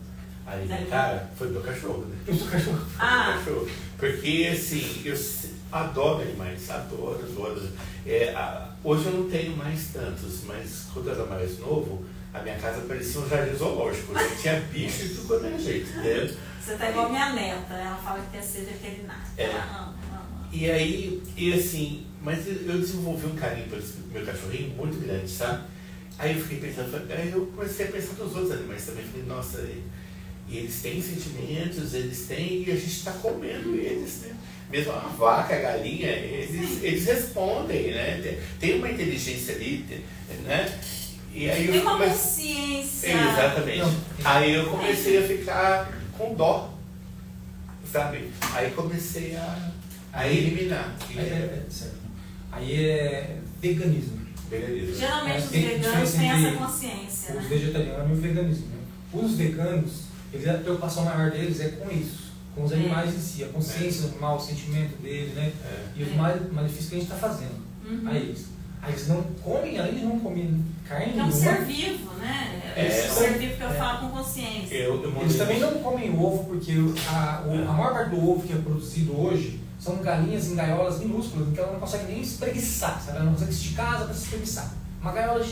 alimentar foi meu cachorro, né? O cachorro. Ah. Meu cachorro. Porque assim, eu adoro animais, adoro. Hoje eu não tenho mais tantos, mas quando eu era mais novo, a minha casa parecia um jardim zoológico, né? Tinha bicho e tudo quanto é jeito, entendeu? Você tá igual minha neta, ela fala que quer ser veterinária. Ela ama. E aí, assim, mas eu desenvolvi um carinho pelo meu cachorrinho muito grande, sabe? Aí eu fiquei pensando, aí eu comecei a pensar nos outros animais também, falei, nossa, e eles têm sentimentos, eles têm, e a gente está comendo eles, né? Mesmo a vaca, a galinha, eles respondem, né? Tem uma inteligência ali, né? E aí tem uma consciência. Exatamente. Aí eu comecei a ficar com dó, sabe? Aí comecei a eliminar. Certo. Aí é veganismo. Geralmente os veganos têm essa consciência. Os né? vegetarianos e o veganismo. Né? Os veganos, a preocupação maior deles é com isso, com os animais em si, a consciência do animal, o sentimento dele, né? E os malefícios que a gente está fazendo a eles. Aí eles não comem, além de não comer carne. É um ser vivo, né? É um ser vivo que eu falo com consciência. Eles também não comem ovo, porque a maior parte do ovo que é produzido hoje são galinhas em gaiolas minúsculas, em que ela não consegue nem espreguiçar, sabe? Ela não consegue esticar asa para se espreguiçar. Uma gaiola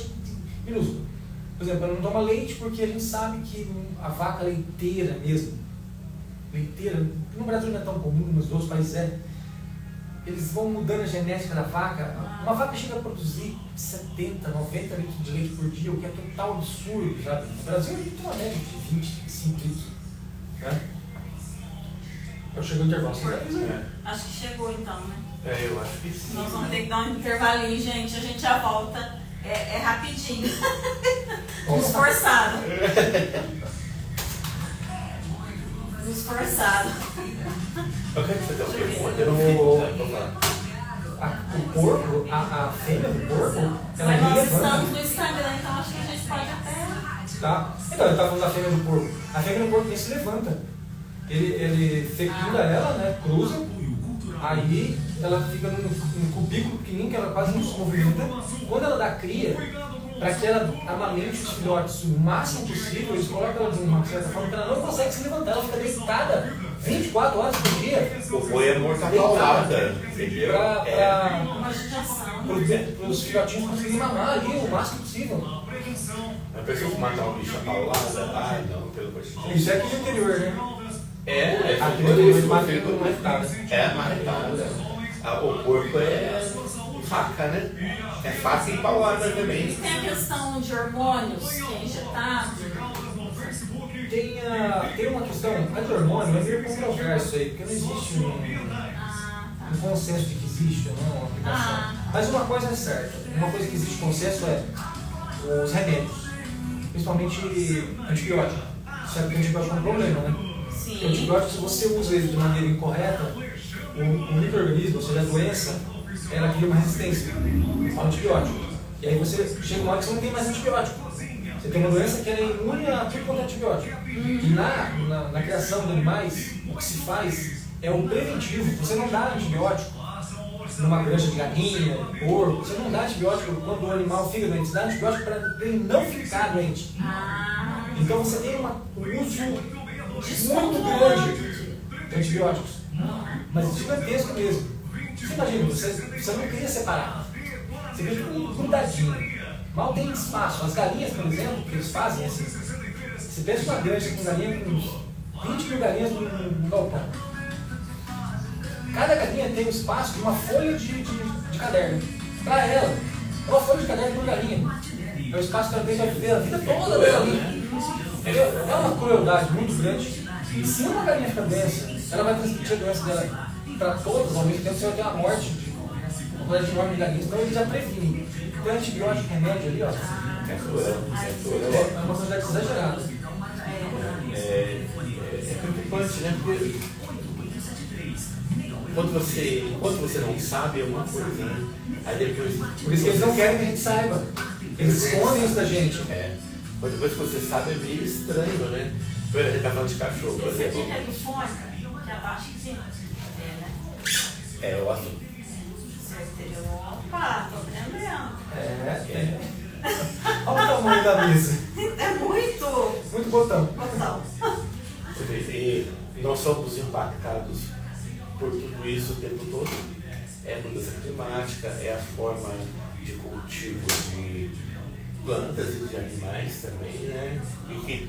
minúscula. Por exemplo, ela não toma leite porque a gente sabe que a vaca leiteira mesmo, no Brasil não é tão comum, nos outros países eles vão mudando a genética da vaca. Uma vaca chega a produzir 70, 90 litros de leite por dia, o que é total absurdo, sabe? No Brasil a gente tem uma média de 20, 25 litros. Né? Eu chego no intervalo. Acho que chegou então, né? Eu acho que sim. Nós vamos ter que dar um intervalinho, gente. A gente já volta. É rapidinho. Esforçado. Esforçado. Eu quero fazer uma pergunta. Eu não o porco, a fêmea do porco, ela Mas nós levanta. estamos no Instagram, então acho que a gente pode até. Tá? Então, eu estava falando da fêmea do porco. A fêmea do porco nem se levanta. Ele fecunda ela, né? Cruza. Aí ela fica num cubículo pequenininho que ela quase não se movimenta. Quando ela dá cria, para que ela amamente os filhotes o máximo possível, eles colocam ela de uma certa forma que ela não consegue se levantar, ela fica deitada 24 horas por dia. O boi é morto a paulada, entendeu? Uma agitação. Para os filhotinhos conseguirem mamar ali o máximo possível. A pessoa que matar um bicho a paulada, não, pelo amor de Deus. Isso é aqui no interior, né? Aqui no interior mais caro. O porco é faca, né? É faca e paulada também. Tem a questão de hormônios que é injetado. Tem uma questão, a de hormônio é meio controverso aí, porque não existe um consenso de que existe ou não uma aplicação. Mas uma coisa é certa, uma coisa que existe consenso é os remédios, principalmente antibiótico. Sabe que antibiótico é um problema, né? Sim. Porque antibiótico, se você usa ele de maneira incorreta, o micro-organismo, ou seja, a doença, ela cria uma resistência ao antibiótico. E aí você chega uma hora que você não tem mais antibiótico. Você tem uma doença que ela é imune a tudo quanto é antibiótico. E na criação de animais, o que se faz é um preventivo. Você não dá antibiótico numa granja de galinha, porco. Você não dá antibiótico quando o animal fica doente. Você dá antibiótico para ele não ficar doente. Então você tem um uso muito grande de antibióticos. Mas gigantesco mesmo. Você imagina, você não queria separar. Você queria tudo grudadinho. Mal tem espaço. As galinhas, por exemplo, que eles fazem assim. Você pensa uma granja com galinha com 20 mil galinhas no galpão. Cada galinha tem um espaço de uma folha de caderno. Para ela, é uma folha de caderno por galinha. É o espaço que ela tem para viver a vida toda da galinha. É uma crueldade muito grande. E se uma galinha fica doente, ela vai transmitir a doença dela para todas, ao mesmo tempo você vai ter a morte de uma quantidade enorme de galinhas. Então eles já previnem. Tem antibiótico, remédio ali, ó. É uma quantidade exagerada. É preocupante, né? Porque quando você não sabe é uma coisa, né? Aí depois. Por isso que eles não querem que a gente saiba. Eles escondem isso da gente. Mas depois que você sabe, é meio estranho, né? A gente tá falando de cachorro, por Você exemplo. fica telefônica, que abaixa em cima. Né? É, o assunto. Opa, tô aprendendo. Olha o tamanho da mesa. É muito. Muito botão. Botão. E nós somos impactados por tudo isso o tempo todo. É a mudança climática, é a forma de cultivo de plantas e de animais também, né? E que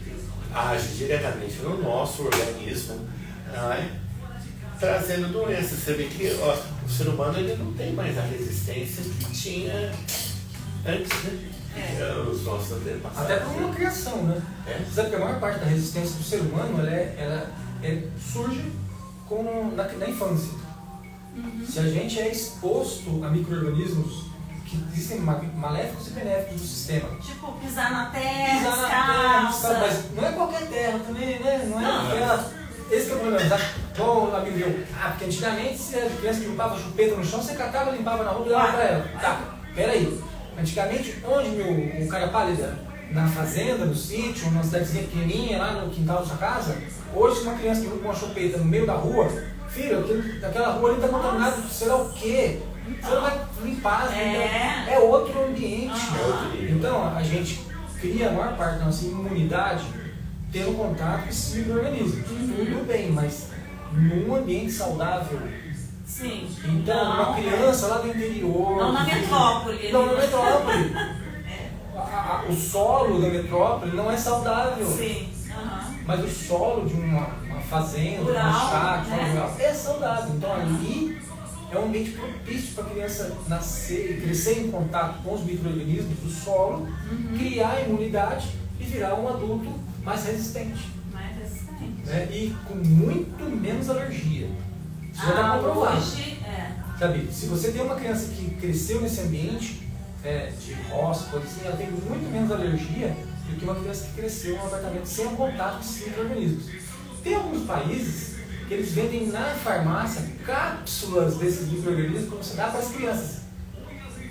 age diretamente no nosso organismo, né? Trazendo doenças. Você vê que o ser humano ele não tem mais a resistência que tinha antes, né? Os nossos antepassados. Até por uma criação, né? Você sabe que a maior parte da resistência do ser humano ela surge na infância. Se a gente é exposto a micro-organismos que existem maléficos e benéficos do sistema. Tipo, pisar na terra, Pisar na terra, descalça. mas não é qualquer terra também, né? Não é aquela. Esse que é o problema, sabe? Bom, amigo meu, porque antigamente se a criança limpava chupeta no chão, você catava, limpava na rua e dava pra ela. Tá, peraí. Antigamente, onde o cara pálida? Na fazenda, no sítio, numa cidadezinha pequenininha, lá no quintal da sua casa, hoje se uma criança que limpa uma chupeta no meio da rua, filho, aquela rua ali tá contaminada, sei lá o quê. Você não vai limpar, então, é outro ambiente. Então, a gente cria a maior parte da nossa imunidade tendo contato com esses micro-organismos. Tudo bem, mas num ambiente saudável. Sim. Então, uma criança lá do interior. Não na metrópole. Não, na metrópole. O solo da metrópole não é saudável. Sim. Mas o solo de uma fazenda, rural, uma chácara, né? rural, é saudável. Então, ali é um ambiente propício para a criança nascer e crescer em contato com os micro-organismos do solo, criar a imunidade e virar um adulto mais resistente. Mais resistente. Né? E com muito menos alergia. Isso já está comprovado. Hoje, Sabe, se você tem uma criança que cresceu nesse ambiente de roça, coisa assim, ela tem muito menos alergia do que uma criança que cresceu em um apartamento sem contato com esses micro-organismos. Tem alguns países que eles vendem na farmácia cápsulas desses micro-organismos para você dar para as crianças.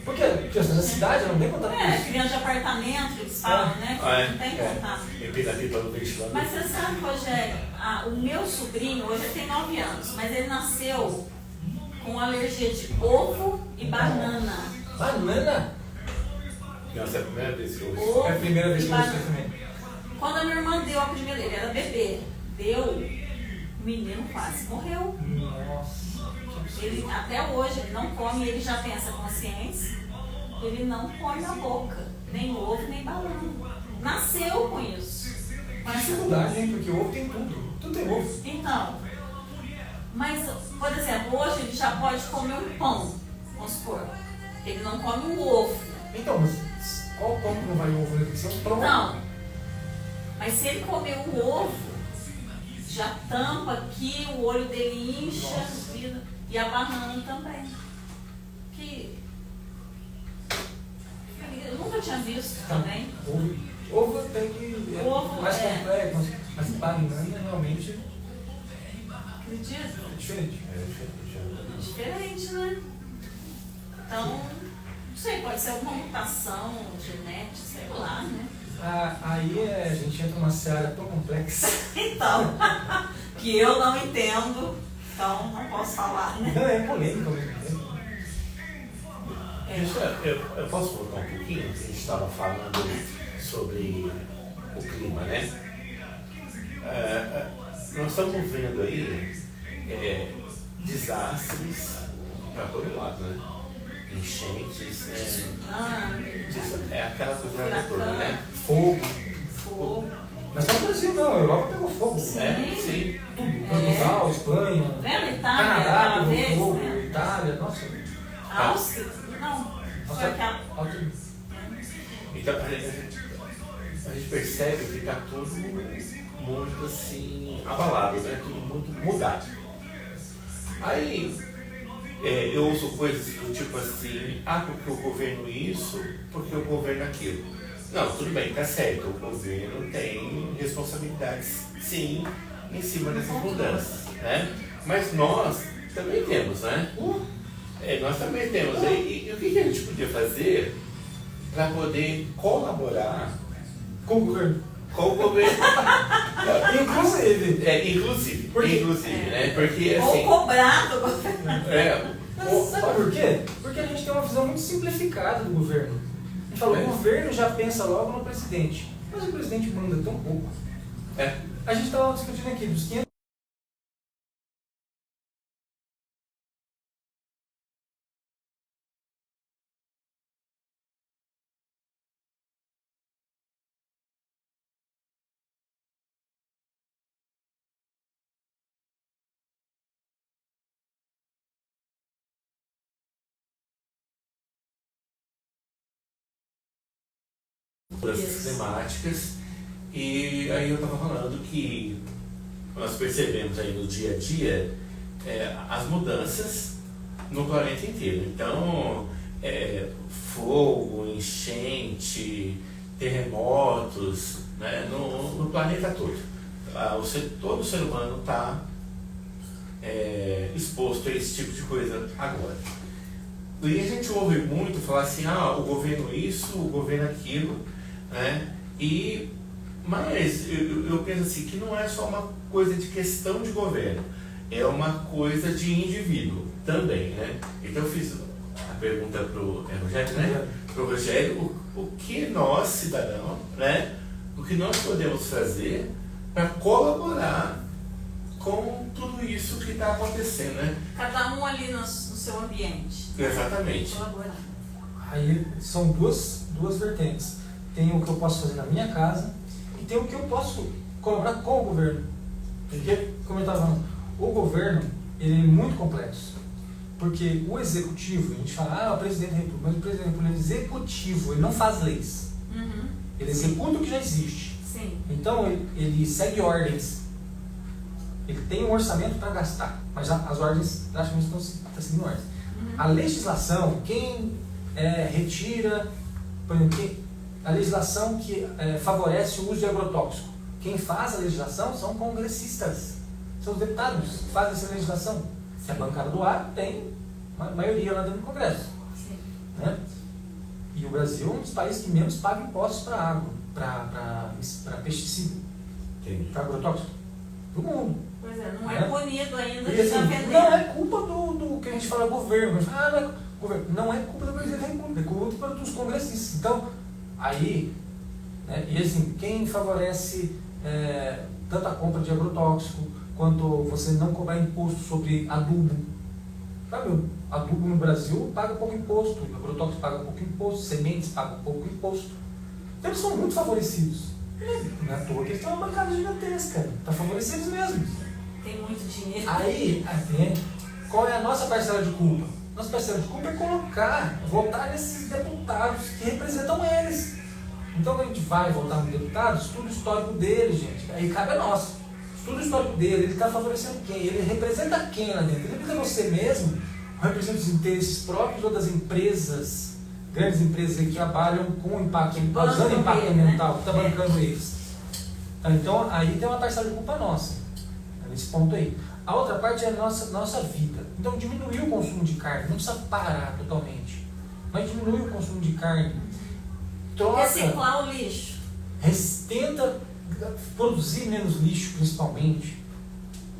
Porque a criança na cidade ela não tem contato com isso. criança de apartamento, eles falam, né? Que não tem contato. Mas você sabe, Rogério, o meu sobrinho hoje tem 9 anos, mas ele nasceu com alergia de ovo e banana. Banana? Nossa, é a primeira vez que eu ouço. É a primeira vez que eu ouço também. Quando a minha irmã deu a primeira, ele era bebê, o menino quase morreu. Nossa. Ele, até hoje, ele não come, ele já tem essa consciência, ele não põe na boca, nem ovo, nem banana. Nasceu com isso. Mas dificuldade, hein? Porque ovo tem tudo. Tudo tem ovo. Então, mas, por exemplo, hoje ele já pode comer um pão, vamos supor. Ele não come o ovo. Então, mas qual pão que não vai ovo? Tem que ser um pão. Não. Mas se ele comer o ovo, já tampa aqui, o olho dele incha, vira. E a banana também. Que eu nunca tinha visto também. Ovo até que Ovo, mais complexo, mas banana realmente Acredita? é diferente. É diferente, né? Então, não sei, pode ser alguma mutação genética, sei lá, né? Aí a gente entra numa seara tão complexa. Então, que eu não entendo, então não posso falar, né? Não, é polêmica mesmo. Eu posso voltar um pouquinho? A gente estava falando sobre o clima, né? Nós estamos vendo aí desastres para todo lado, né? Enchentes, é aquela coisa toda, né? Fogo. Mas só no Brasil não, a Europa pegou fogo. Sim. Tudo. Portugal, Espanha, Lembra Itália, Canadá aquela pegou vez, fogo, né? Itália, nossa. Áustria? Não. Foi aquela. Então a gente percebe que está tudo muito assim abalado, né? Tudo muito mudado. Aí eu uso coisas do tipo assim, porque o governo isso, porque o governo aquilo. Não, tudo bem, tá certo, o governo tem responsabilidades sim em cima dessas mudanças, né? Mas nós também temos, né? Nós também temos. E o que a gente podia fazer para poder colaborar Com o governo. Com o governo. Inclusive. Inclusive, né? Porque assim. Ou cobrar do governo. Mas sabe por quê? Porque a gente tem uma visão muito simplificada do governo. A gente fala, o governo já pensa logo no presidente. Mas o presidente manda tão pouco. A gente estava discutindo aqui dos 500 mudanças climáticas, e aí eu estava falando que nós percebemos aí no dia a dia as mudanças no planeta inteiro. Então, fogo, enchente, terremotos, né, no planeta todo. Todo ser humano está exposto a esse tipo de coisa agora. E a gente ouve muito falar assim, o governo isso, o governo aquilo, né? Mas eu penso assim, que não é só uma coisa de questão de governo, é uma coisa de indivíduo também, né? Então eu fiz a pergunta para o Rogério, né? Para o Rogério, o que nós, cidadãos, né? O que nós podemos fazer para colaborar com tudo isso que está acontecendo, né? Cada um ali no seu ambiente. Exatamente. Colaborar. Aí são duas vertentes. Tem o que eu posso fazer na minha casa e tem o que eu posso colaborar com o governo. Porque, como eu estava falando, o governo ele é muito complexo. Porque o executivo, a gente fala, o presidente da República, mas o presidente da República é executivo, ele não faz leis. Uhum. Ele executa o que já existe. Sim. Então ele segue ordens. Ele tem um orçamento para gastar, mas as ordens praticamente estão seguindo ordens. Uhum. A legislação, quem retira, por exemplo, a legislação que favorece o uso de agrotóxico, quem faz a legislação são congressistas, são os deputados que fazem essa legislação. Se a bancada do ar tem uma maioria lá dentro do Congresso. Sim. Né? E o Brasil é um dos países que menos paga impostos para água, para pesticida, para agrotóxico, do mundo. Pois é, não é punido ainda E, de estar assim, vendendo. não é culpa do que a gente fala governo. A gente fala, não é governo. Não é culpa do presidente da República, é culpa dos congressistas. Então, aí, né, e assim, quem favorece tanto a compra de agrotóxico, quanto você não cobrar imposto sobre adubo. Sabe, adubo no Brasil paga pouco imposto, agrotóxico paga pouco imposto, sementes pagam pouco imposto. Então eles são muito favorecidos. Não é à toa que eles têm uma bancada gigantesca. Está favorecidos mesmo. Tem muito dinheiro. Aí, qual é a nossa parcela de culpa? Nossa parcela de culpa é votar nesses deputados que representam eles. Então, quando a gente vai votar no deputado, estuda o histórico dele, gente. Aí cabe a nós. Estuda o histórico dele, ele está favorecendo quem? Ele representa quem lá dentro? Ele representa você mesmo? Ou representa os interesses próprios ou das empresas, grandes empresas que trabalham com impacto, usando impacto ambiental, que está bancando eles? Então, aí tem uma parcela de culpa nossa, nesse ponto aí. A outra parte é a nossa vida. Então, diminuir o consumo de carne, não precisa parar totalmente, mas diminuir o consumo de carne. Reciclar o lixo. Tenta produzir menos lixo, principalmente.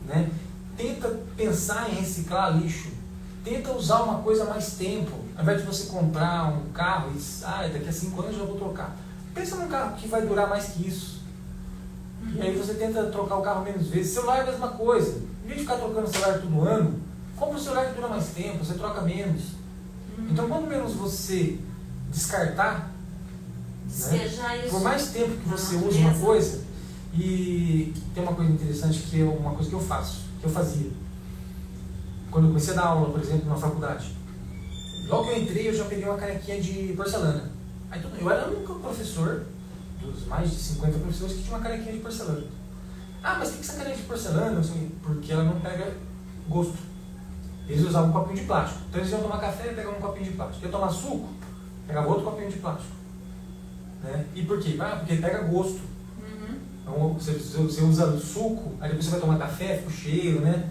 Né? Tenta pensar em reciclar lixo. Tenta usar uma coisa há mais tempo. Ao invés de você comprar um carro e daqui a 5 anos eu já vou trocar. Pensa num carro que vai durar mais que isso. E aí você tenta trocar o carro menos vezes. Celular é a mesma coisa. Em vez de ficar trocando o celular todo ano, compra um celular que dura mais tempo, você troca menos. Então, quanto menos você descartar, despejar isso, por mais tempo que você use uma coisa, e tem uma coisa interessante que é uma coisa que eu fazia. Quando eu comecei a dar aula, por exemplo, na faculdade, logo que eu entrei, eu já peguei uma canequinha de porcelana. Aí, eu era o único professor, dos mais de 50 professores, que tinha uma canequinha de porcelana. Mas tem que ser caneca de porcelana, assim, porque ela não pega gosto. Eles usavam um copinho de plástico. Então eles iam tomar café e pegavam um copinho de plástico. Iam tomar suco, pegavam outro copinho de plástico. Né? E por quê? Porque pega gosto. Então, você usa suco, aí depois você vai tomar café, fica o cheiro, né?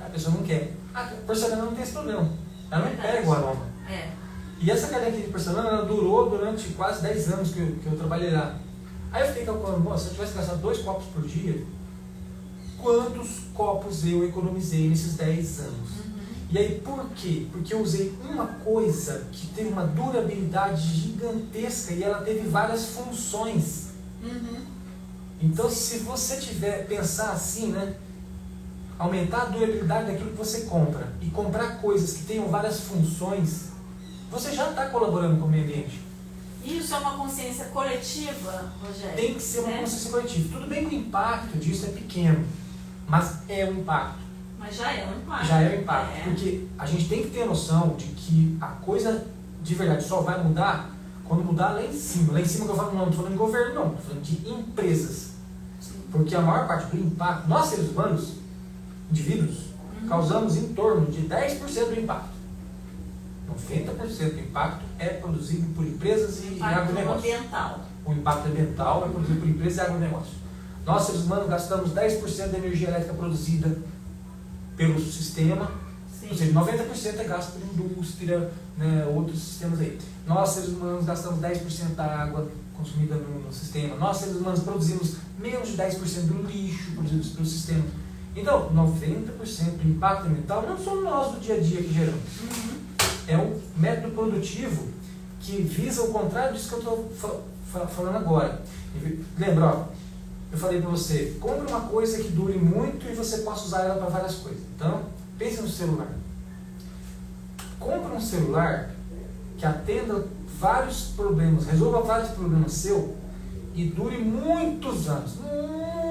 A pessoa não quer. A porcelana não tem esse problema. Ela não pega o aroma. E essa caneca de porcelana ela durou durante quase 10 anos que eu trabalhei lá. Aí eu fiquei calculando, nossa, se eu tivesse gastado 2 copos por dia, quantos copos eu economizei nesses 10 anos? E aí por quê? Porque eu usei uma coisa que teve uma durabilidade gigantesca e ela teve várias funções. Então se você pensar assim, né? Aumentar a durabilidade daquilo que você compra e comprar coisas que tenham várias funções, você já está colaborando com o meio ambiente. Isso é uma consciência coletiva, Rogério? Tem que ser uma consciência coletiva. Tudo bem que o impacto disso é pequeno, mas é um impacto. Mas já é um impacto. Já é um impacto, porque a gente tem que ter a noção de que a coisa de verdade só vai mudar quando mudar lá em cima. Lá em cima que eu falo, não estou falando de governo, não, estou falando de empresas. Sim. Porque a maior parte do impacto, nós seres humanos, indivíduos, causamos em torno de 10% do impacto. 90% do impacto é produzido por empresas e agronegócios. Ambiental. O impacto ambiental é produzido por empresas e agronegócios. Nós, seres humanos, gastamos 10% da energia elétrica produzida pelo sistema, Sim. ou seja, 90% é gasto por indústria, né, outros sistemas aí. Nós, seres humanos, gastamos 10% da água consumida no sistema. Nós, seres humanos, produzimos menos de 10% do lixo produzido pelo sistema. Então, 90% do impacto ambiental não somos nós do dia a dia que geramos. É um método produtivo que visa o contrário disso que eu estou falando agora. Lembra, ó, eu falei para você, compre uma coisa que dure muito e você possa usar ela para várias coisas. Então, pense no celular. Compre um celular que atenda vários problemas, resolva vários problemas seus e dure muitos anos.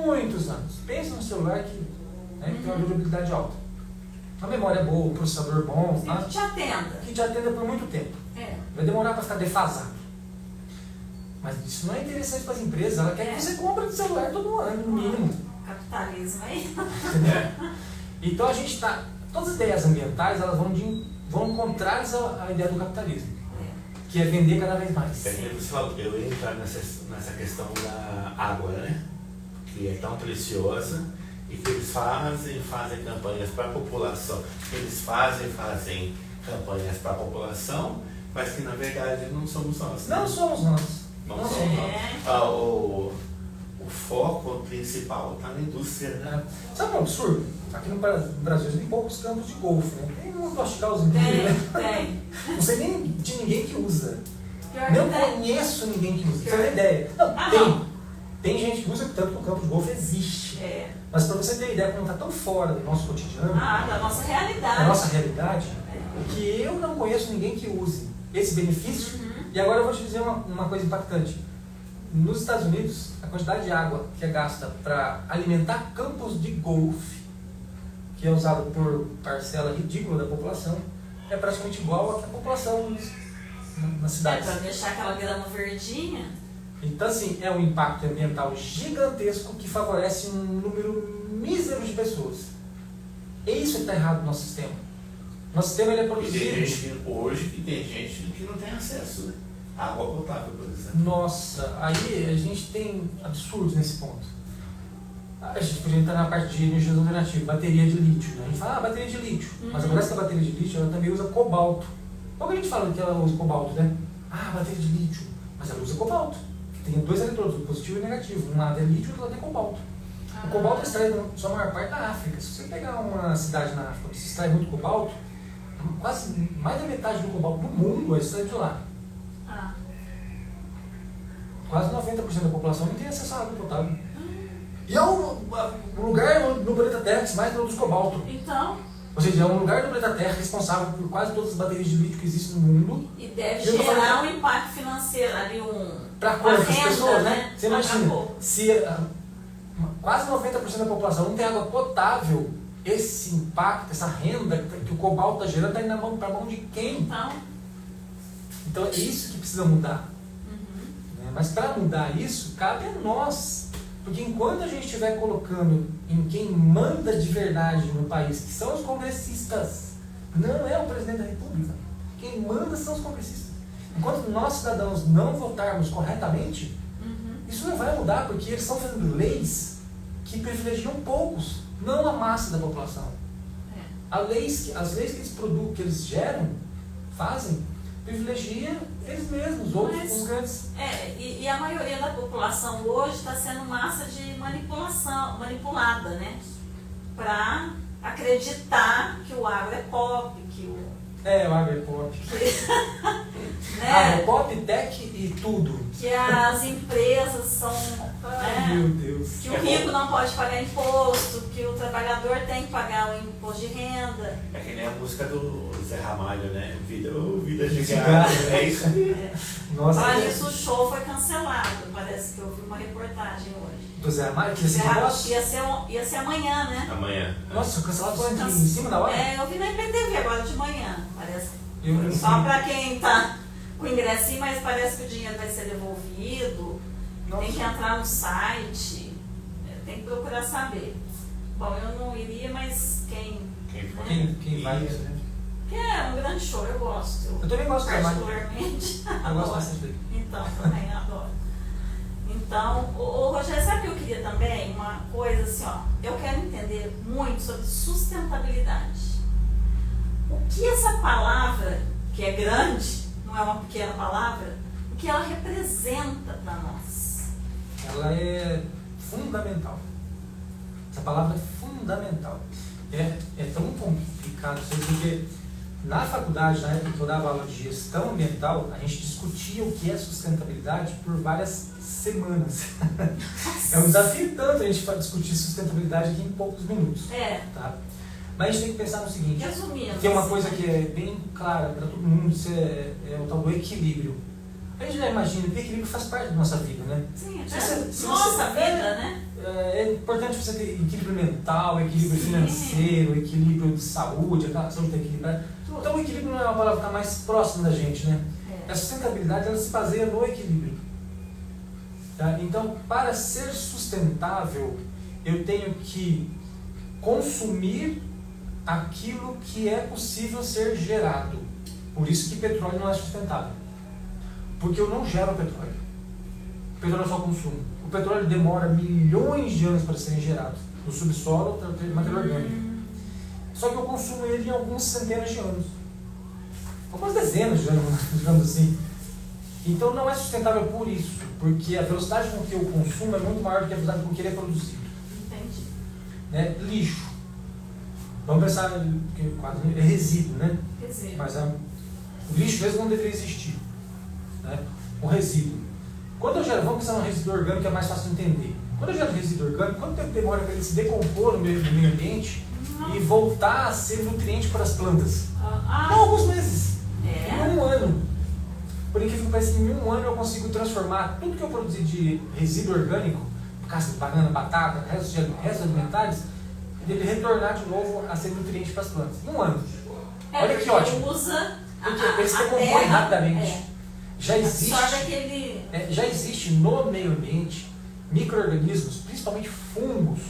Muitos anos. Pense num celular que tem uma durabilidade alta. Uma memória boa, um processador bom. Sim, que te atenda. Que te atenda por muito tempo. Vai demorar para ficar defasado. Mas isso não é interessante para as empresas. Ela quer que você compre de celular todo ano, no mínimo. Capitalismo aí. Então a gente está... Todas as ideias ambientais elas vão contrárias à ideia do capitalismo. Que é vender cada vez mais. Eu ia entrar nessa questão da água, né? Que é tão preciosa e que eles fazem campanhas para a população. Eles fazem campanhas para a população, mas que na verdade não somos nós. Não somos nós. Não somos nós. O foco principal está na indústria, né? Sabe um absurdo? Aqui no Brasil tem poucos campos de golfe, né? Tem um Lost-House inteiro, né? Tem. Não sei nem de ninguém que usa. Pior Não que tem. conheço ninguém que usa. Você tem ideia? Não, tem. Não. Tem gente que usa, tanto que o campo de golfe existe. Mas para você ter ideia, como está tão fora do nosso cotidiano, da nossa realidade. da nossa realidade, que eu não conheço ninguém que use esse benefício. E agora eu vou te dizer uma coisa impactante. Nos Estados Unidos, a quantidade de água que é gasta para alimentar campos de golfe, que é usado por parcela ridícula da população, é praticamente igual a que a população nas cidades. Para deixar aquela grama verdinha. Então, assim, é um impacto ambiental gigantesco que favorece um número mísero de pessoas. É isso que está errado no nosso sistema. Nosso sistema ele é produzido... E tem gente hoje que tem gente que não tem acesso, né? Água potável, por exemplo. Nossa, aí a gente tem absurdos nesse ponto. A gente podia entrar na parte de energias alternativas, bateria de lítio. Né? A gente fala, bateria de lítio. Mas parece que a bateria de lítio ela também usa cobalto. Qual que a gente fala que ela usa cobalto, né? Bateria de lítio. Mas ela usa cobalto. Tem 2 eletrodos, o positivo e o negativo. Um lado é lítio e o outro lado é cobalto. O cobalto é extraído na sua maior parte da África. Se você pegar uma cidade na África onde se extrai muito cobalto, quase mais da metade do cobalto do mundo é extraído de lá. Quase 90% da população não tem acesso à água potável. E é um lugar no planeta Terra que mais produz cobalto. Então... Ou seja, é um lugar do planeta Terra responsável por quase todas as baterias de lítio que existem no mundo. E deve gerar um impacto financeiro ali, para quantas pessoas, né? Você imagina, se quase 90% da população não tem água potável, esse impacto, essa renda que o cobalto está gerando está indo para a mão de quem? Então é isso que precisa mudar. Mas para mudar isso, cabe a nós. Porque enquanto a gente estiver colocando em quem manda de verdade no país, que são os congressistas, não é o presidente da República, quem manda são os congressistas. Enquanto nós, cidadãos, não votarmos corretamente, isso não vai mudar, porque eles estão fazendo leis que privilegiam poucos, não a massa da população. As leis que eles produzem, que eles geram, fazem, privilegia eles mesmos, outros os grandes. E a maioria da população hoje está sendo massa de manipulada, né? Para acreditar que o agro é pop, que o... o agro é pop. né? Pop, tech e tudo. Que as empresas são... Ai, meu Deus. Que o rico não pode pagar imposto, que o trabalhador tem que pagar o imposto de renda. É que nem a música do Zé Ramalho, né? Vida de gado. É isso aí. Nossa, olha, isso, o show foi cancelado. Parece que eu vi uma reportagem hoje. Do Zé Ramalho? Que ia ser amanhã, né? Amanhã. Nossa, cancelado foi em cima da hora? Eu vi na IPTV agora de manhã. Parece. Eu Só para quem tá com ingressinho, mas parece que o dinheiro vai ser devolvido. Nossa. Tem que entrar no site. Tem que procurar saber. Bom, eu não iria, mas quem vai, né? Que é um grande show, eu gosto. Eu também gosto particularmente. Eu gosto bastante dele. Então, também adoro. Então, o Rogério, sabe o que eu queria também? Uma coisa assim, ó. Eu quero entender muito sobre sustentabilidade. O que essa palavra, que é grande, não é uma pequena palavra, o que ela representa para nós? Ela é fundamental. Essa palavra é fundamental. É tão complicado isso, porque na faculdade, na época que eu dava aula de gestão ambiental, a gente discutia o que é sustentabilidade por várias semanas. É um desafio tanto a gente discutir sustentabilidade aqui em poucos minutos. Tá? Mas a gente tem que pensar no seguinte, resumindo, tem uma coisa que é bem clara para todo mundo, isso é o tal do equilíbrio. A gente já imagina que o equilíbrio faz parte da nossa vida, né? Sim, nossa vida, né? É importante você ter equilíbrio mental, equilíbrio financeiro, equilíbrio de saúde, aquela saúde tem que equilibrar. Então o equilíbrio não é uma palavra que está mais próxima da gente, né? A sustentabilidade ela se baseia no equilíbrio. Tá? Então, para ser sustentável, eu tenho que consumir aquilo que é possível ser gerado. Por isso que petróleo não é sustentável. Porque eu não gero petróleo. O petróleo eu só consumo. O petróleo demora milhões de anos para serem gerados. No subsolo, matéria orgânica. Só que eu consumo ele em algumas centenas de anos. Algumas dezenas de anos, digamos assim. Então não é sustentável por isso. Porque a velocidade com que eu consumo é muito maior do que a velocidade com que ele é produzido. Entendi. Né? Lixo. Vamos pensar que quase é resíduo, né? Resíduo. Mas o lixo mesmo não deveria existir. Né? O resíduo. Quando eu gero, vamos pensar no resíduo orgânico que é mais fácil de entender. Quando eu gero resíduo orgânico, quanto tempo demora para ele se decompor no meio ambiente e voltar a ser nutriente para as plantas? Não, alguns meses. Em 1 ano. Por incrível que pareça, em 1 ano eu consigo transformar tudo que eu produzi de resíduo orgânico, casca de banana, batata, restos alimentares, ele retornar de novo a ser nutriente para as plantas. Em 1 ano. Olha que ótimo. Porque ele se decompõe rapidamente. Já existe no meio ambiente micro-organismos, principalmente fungos.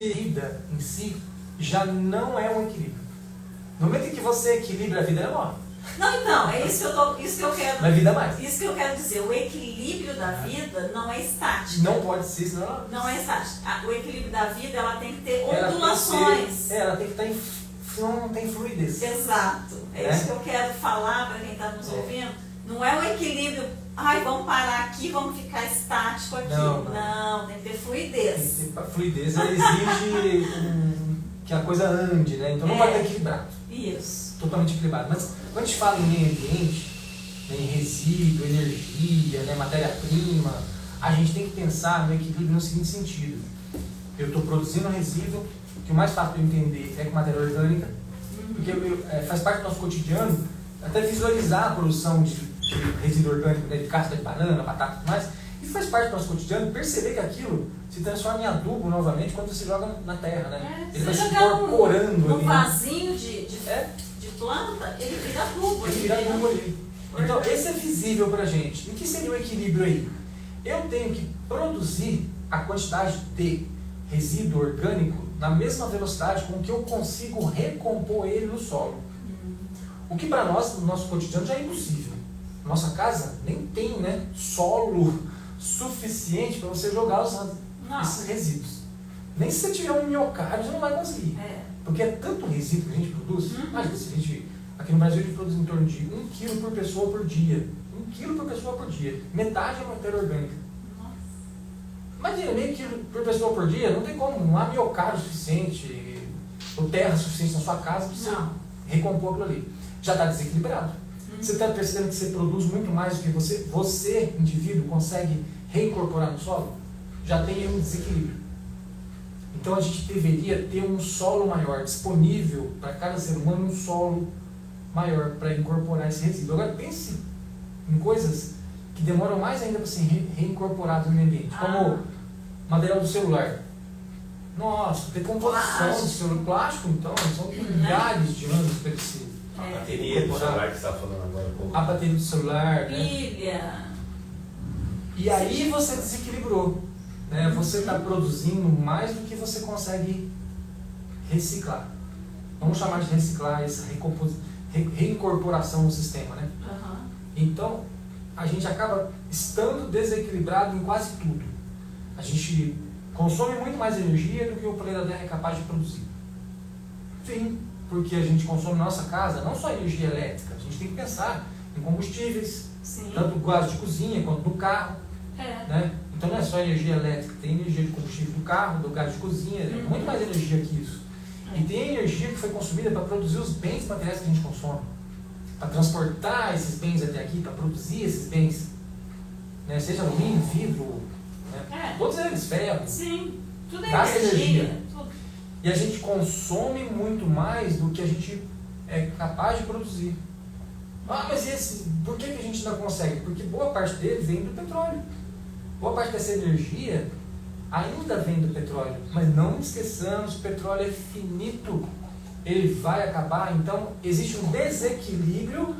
A vida em si já não é um equilíbrio. No momento em que você equilibra a vida, ela morre. Não, então, é isso que eu quero. Não é vida mais. Isso que eu quero dizer. O equilíbrio da vida não é estático. Não pode ser, senão não é estático. O equilíbrio da vida ela tem que ter ondulações. Ela tem que estar senão não tem fluidez. Exato. É isso que eu quero falar para quem está nos ouvindo. Não é um equilíbrio, vamos parar aqui, vamos ficar estático aqui. Não, tem que ter fluidez. Tem que ter fluidez, ela exige que a coisa ande, né? Então não pode estar equilibrado. Isso. Totalmente equilibrado. Mas quando a gente fala em meio ambiente, em resíduo, energia, né, matéria-prima, a gente tem que pensar no equilíbrio no seguinte sentido. Eu estou produzindo resíduo, que o mais fácil de entender é com matéria orgânica, porque faz parte do nosso cotidiano, até visualizar a produção de resíduo orgânico, né, de casca de banana, batata e tudo mais, e faz parte do nosso cotidiano perceber que aquilo se transforma em adubo novamente quando você joga na terra, né? Ele vai se incorporando no ali. vasinho de planta, ele vira adubo. Ele vira adubo ali. Então, esse é visível pra gente. O que seria o equilíbrio aí? Eu tenho que produzir a quantidade de resíduo orgânico na mesma velocidade com que eu consigo recompor ele no solo. O que para nós, no nosso cotidiano, já é impossível. Nossa casa nem tem, né, solo suficiente para você jogar esses resíduos. Nem se você tiver um miocárdio, você não vai conseguir. Porque é tanto resíduo que a gente produz. Imagina, se a gente, aqui no Brasil a gente produz em torno de 1 kg por pessoa por dia. 1 kg por pessoa por dia. Metade é matéria orgânica. Imagina, meio quilo por pessoa por dia, não tem como, não há miocárdio suficiente, ou terra suficiente na sua casa para você recompor aquilo ali. Já está desequilibrado. Você está percebendo que você produz muito mais do que você, indivíduo, consegue reincorporar no solo? Já tem um desequilíbrio. Então a gente deveria ter um solo maior, disponível para cada ser humano, um solo maior para incorporar esse resíduo. Agora pense em coisas que demoram mais ainda para serem reincorporadas no meio ambiente, como material do celular. Nossa, decomposição do celular. Plástico, então, são milhares de anos para esse. A bateria do celular que você está falando agora. A bateria do celular, pilha. Né? E aí você desequilibrou. Né? Você está produzindo mais do que você consegue reciclar. Vamos chamar de reciclar essa reincorporação no sistema. Né? Então, a gente acaba estando desequilibrado em quase tudo. A gente consome muito mais energia do que o planeta Terra é capaz de produzir. Sim, porque a gente consome na nossa casa não só energia elétrica, a gente tem que pensar em combustíveis, tanto do gás de cozinha quanto do carro. Né? Então não é só energia elétrica, tem energia de combustível do carro, do gás de cozinha, é muito mais energia que isso. E tem energia que foi consumida para produzir os bens materiais que a gente consome, para transportar esses bens até aqui, para produzir esses bens, né? Seja alumínio, vidro, né? Todos eles, ferro, tudo é energia. Tudo. E a gente consome muito mais do que a gente é capaz de produzir. Mas por que a gente não consegue? Porque boa parte dele vem do petróleo. Boa parte dessa energia ainda vem do petróleo. Mas não esqueçamos, o petróleo é finito. Ele vai acabar. Então, existe um desequilíbrio,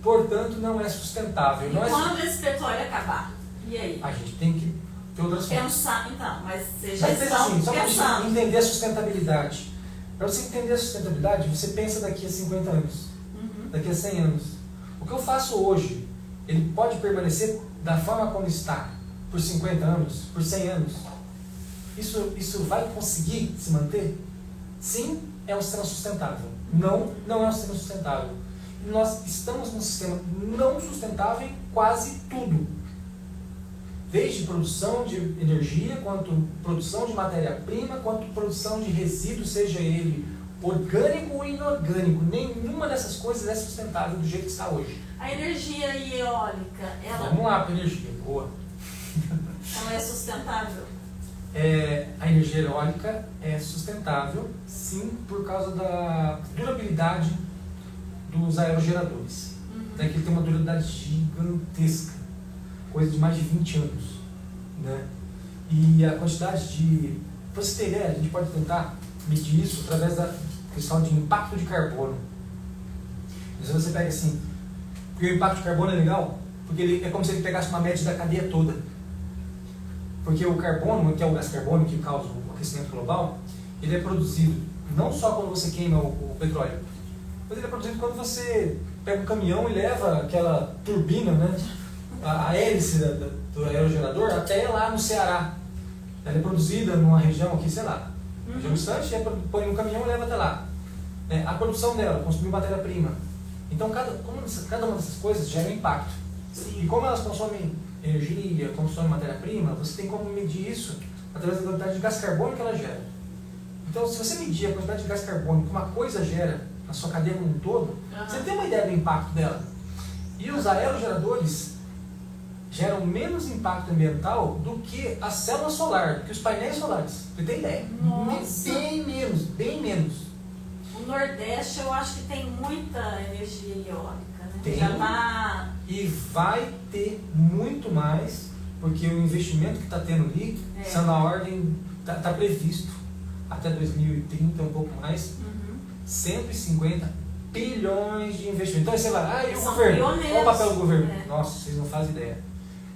portanto, não é sustentável. E quando esse petróleo acabar? E aí? A gente tem que ter outras formas. Pensar, então, mas vocês já estão assim, só pensando. para entender a sustentabilidade. Para você entender a sustentabilidade, você pensa daqui a 50 anos, daqui a 100 anos. O que eu faço hoje, ele pode permanecer da forma como está por 50 anos, por 100 anos? Isso vai conseguir se manter? Sim, é um sistema sustentável. Não, não é um sistema sustentável. E nós estamos num sistema não sustentável em quase tudo. Desde produção de energia, quanto produção de matéria-prima, quanto produção de resíduos, seja ele orgânico ou inorgânico. Nenhuma dessas coisas é sustentável do jeito que está hoje. A energia eólica, ela... Vamos lá para a energia, boa. Ela é sustentável? A energia eólica é sustentável, sim, por causa da durabilidade dos aerogeradores. Que ele tem uma durabilidade gigantesca, coisa de mais de 20 anos. Né? E a quantidade de... Para você ter ideia, a gente pode tentar medir isso através da questão de impacto de carbono. Então você pega assim, porque o impacto de carbono é legal, porque ele é como se ele pegasse uma média da cadeia toda. Porque o carbono, que é o gás carbônico que causa o aquecimento global, ele é produzido não só quando você queima o petróleo, mas ele é produzido quando você pega um caminhão e leva aquela turbina, né, a hélice do aerogerador até lá no Ceará. Ela é produzida numa região aqui, sei lá, região distante, põe um caminhão e leva até lá. A produção dela, consumir matéria-prima. Então cada uma dessas coisas gera um impacto. Sim. E como elas consomem energia, consomem matéria-prima, você tem como medir isso através da quantidade de gás carbônico que ela gera. Então, se você medir a quantidade de gás carbônico que uma coisa gera na sua cadeia como um todo, você tem uma ideia do impacto dela. E os aerogeradores geram menos impacto ambiental do que a célula solar, do que os painéis solares. Você tem ideia? Nossa. Bem menos. O Nordeste, eu acho que tem muita energia eólica, né? Tem. Já tá... E vai ter muito mais, porque o investimento que está tendo ali está na ordem, está previsto até 2030, um pouco mais, 150 bilhões de investimento. Então aí você vai, e o governo? Qual o papel do governo? Nossa, vocês não fazem ideia.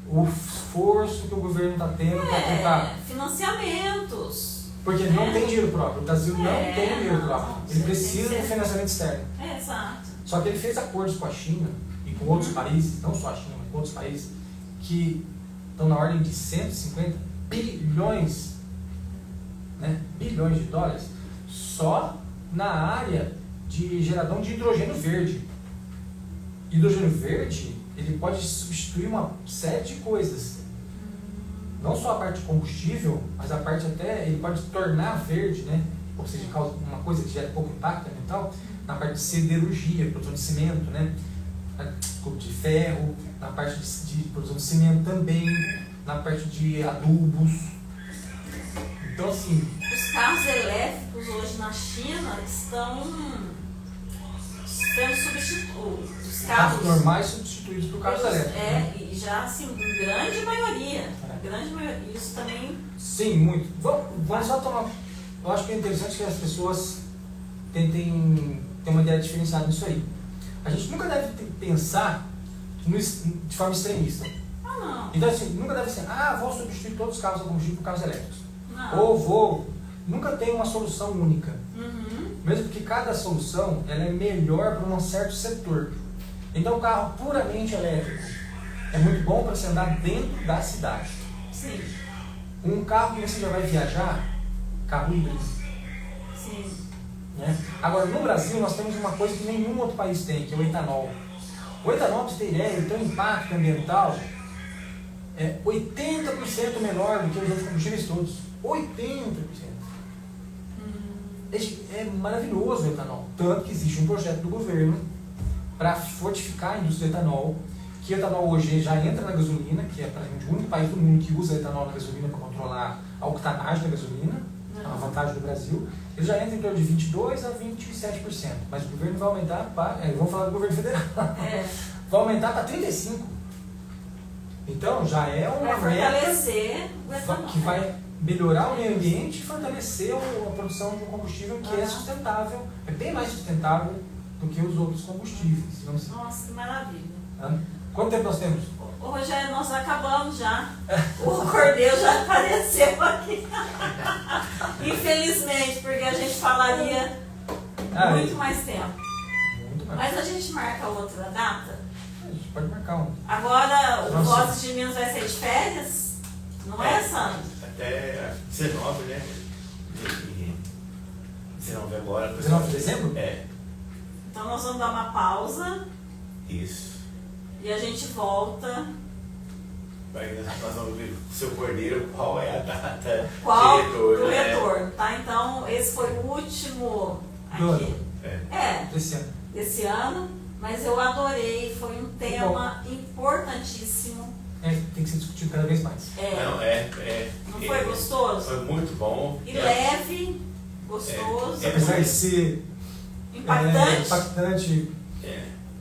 O esforço que o governo está tendo para tentar... Financiamentos. Porque ele não tem dinheiro próprio. O Brasil não tem dinheiro próprio. Ele precisa de financiamento externo. Exato. Só que ele fez acordos com a China e com outros países, não só a China, mas com outros países, que estão na ordem de 150 bilhões, né, bilhões de dólares, só na área de geração de hidrogênio verde. Hidrogênio verde, ele pode substituir uma série de coisas. Não só a parte de combustível, mas a parte até, ele pode tornar verde, né? Ou seja, causa uma coisa que gera pouco impacto ambiental, na parte de siderurgia, produção de cimento, né? Desculpa, de ferro, na parte de produção de cimento também, na parte de adubos. Então, assim... Os carros elétricos hoje na China estão sendo substituídos. Os carros normais substituídos por carros elétricos. Né? E já, assim, grande maioria. Grande maioria. Isso também... Sim, muito. Vamos só tomar... Eu acho que é interessante que as pessoas tentem ter uma ideia diferenciada nisso aí. A gente nunca deve pensar de forma extremista. Não. Então, assim, nunca deve ser, vou substituir todos os carros a combustível por carros elétricos. Não. Ou nunca tem uma solução única. Uhum. Mesmo porque cada solução ela é melhor para um certo setor. Então, o carro puramente elétrico é muito bom para você andar dentro da cidade. Sim. Um carro que você já vai viajar, carro híbrido. Sim. Né? Agora, no Brasil, nós temos uma coisa que nenhum outro país tem, que é o etanol. O etanol, para você ter ideia, ele tem um impacto ambiental 80% menor do que os outros combustíveis todos. 80%. É maravilhoso o etanol. Tanto que existe um projeto do governo para fortificar a indústria do etanol, que o etanol hoje já entra na gasolina, que é praticamente o único país do mundo que usa etanol na gasolina para controlar a octanagem da gasolina, é uma vantagem do Brasil. Ele já entra em torno de 22% a 27%, mas o governo vai aumentar para... vamos falar do governo federal. Vai aumentar para 35%. Então já é uma fortalecer o etanol, que vai melhorar o meio ambiente e fortalecer a produção de um combustível que é sustentável, é bem mais sustentável do que os outros combustíveis. Nossa, que maravilha. Quanto tempo nós temos? Ô Rogério, nós acabamos já. O Cordeiro já apareceu aqui. Infelizmente, porque a gente falaria muito mais tempo. Muito mais. Mas a gente marca outra data? A gente pode marcar um. Agora o Vozes de Minas vai ser de férias? Não é, Sandro? Até 19, né? 19 agora. 19 de dezembro? Então nós vamos dar uma pausa. Isso. E a gente volta. Nós vamos ver o seu Cordeiro, qual é a data de retorno. Do retorno, tá? Então esse foi o último aqui. Desse ano. Mas eu adorei, foi um tema importantíssimo. Tem que ser discutido cada vez mais. Não foi gostoso? Foi muito bom. E leve, gostoso. Apesar de ser impactante.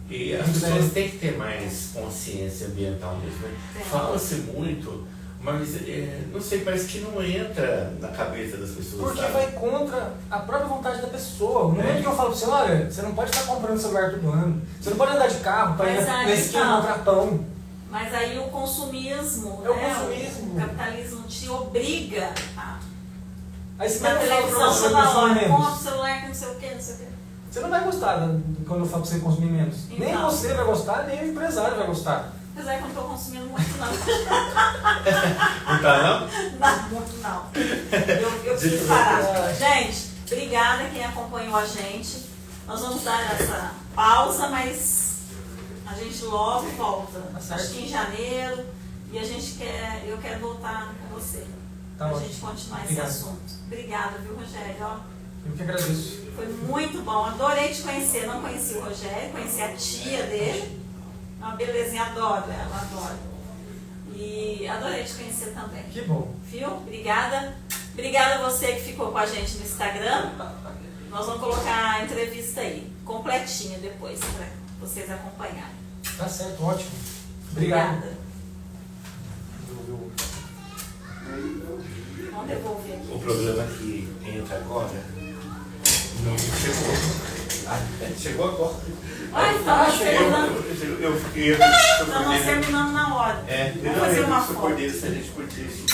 E as pessoas têm que ter mais consciência ambiental mesmo. Né? Fala-se muito, mas não sei, parece que não entra na cabeça das pessoas. Porque sabe? vai contra a própria vontade da pessoa. No momento que eu falo pra você, olha, você não pode estar comprando celular todo ano, você não pode andar de carro para ir na esquina comprar pão. Mas aí o consumismo, consumismo. O capitalismo te obriga a... Aí você na televisão toda hora, compra o celular que não sei o que, não sei o que. Você não vai gostar quando eu falo pra você consumir menos. Então, nem você vai gostar, nem o empresário vai gostar. Apesar que eu não estou consumindo muito, não. Não tá, não? Não, muito não. Eu preciso parar. Gente, obrigada quem acompanhou a gente. Nós vamos dar essa pausa, mas a gente logo volta. Acho que em janeiro. E eu quero voltar com você. Pra gente continuar esse assunto. Obrigada, viu, Rogério? Eu que agradeço. Foi muito bom, adorei te conhecer. Não conheci o Rogério, conheci a tia dele. Uma belezinha, adoro ela, adoro. E adorei te conhecer também. Que bom. Viu? Obrigada. Obrigada a você que ficou com a gente no Instagram. Nós vamos colocar a entrevista aí, completinha depois, para vocês acompanharem. Tá certo, ótimo. Obrigado. Vamos devolver aqui. O problema que entra agora não chegou. Chegou agora. Então nós terminamos na hora. Vamos fazer uma foto. Se a gente curtir isso.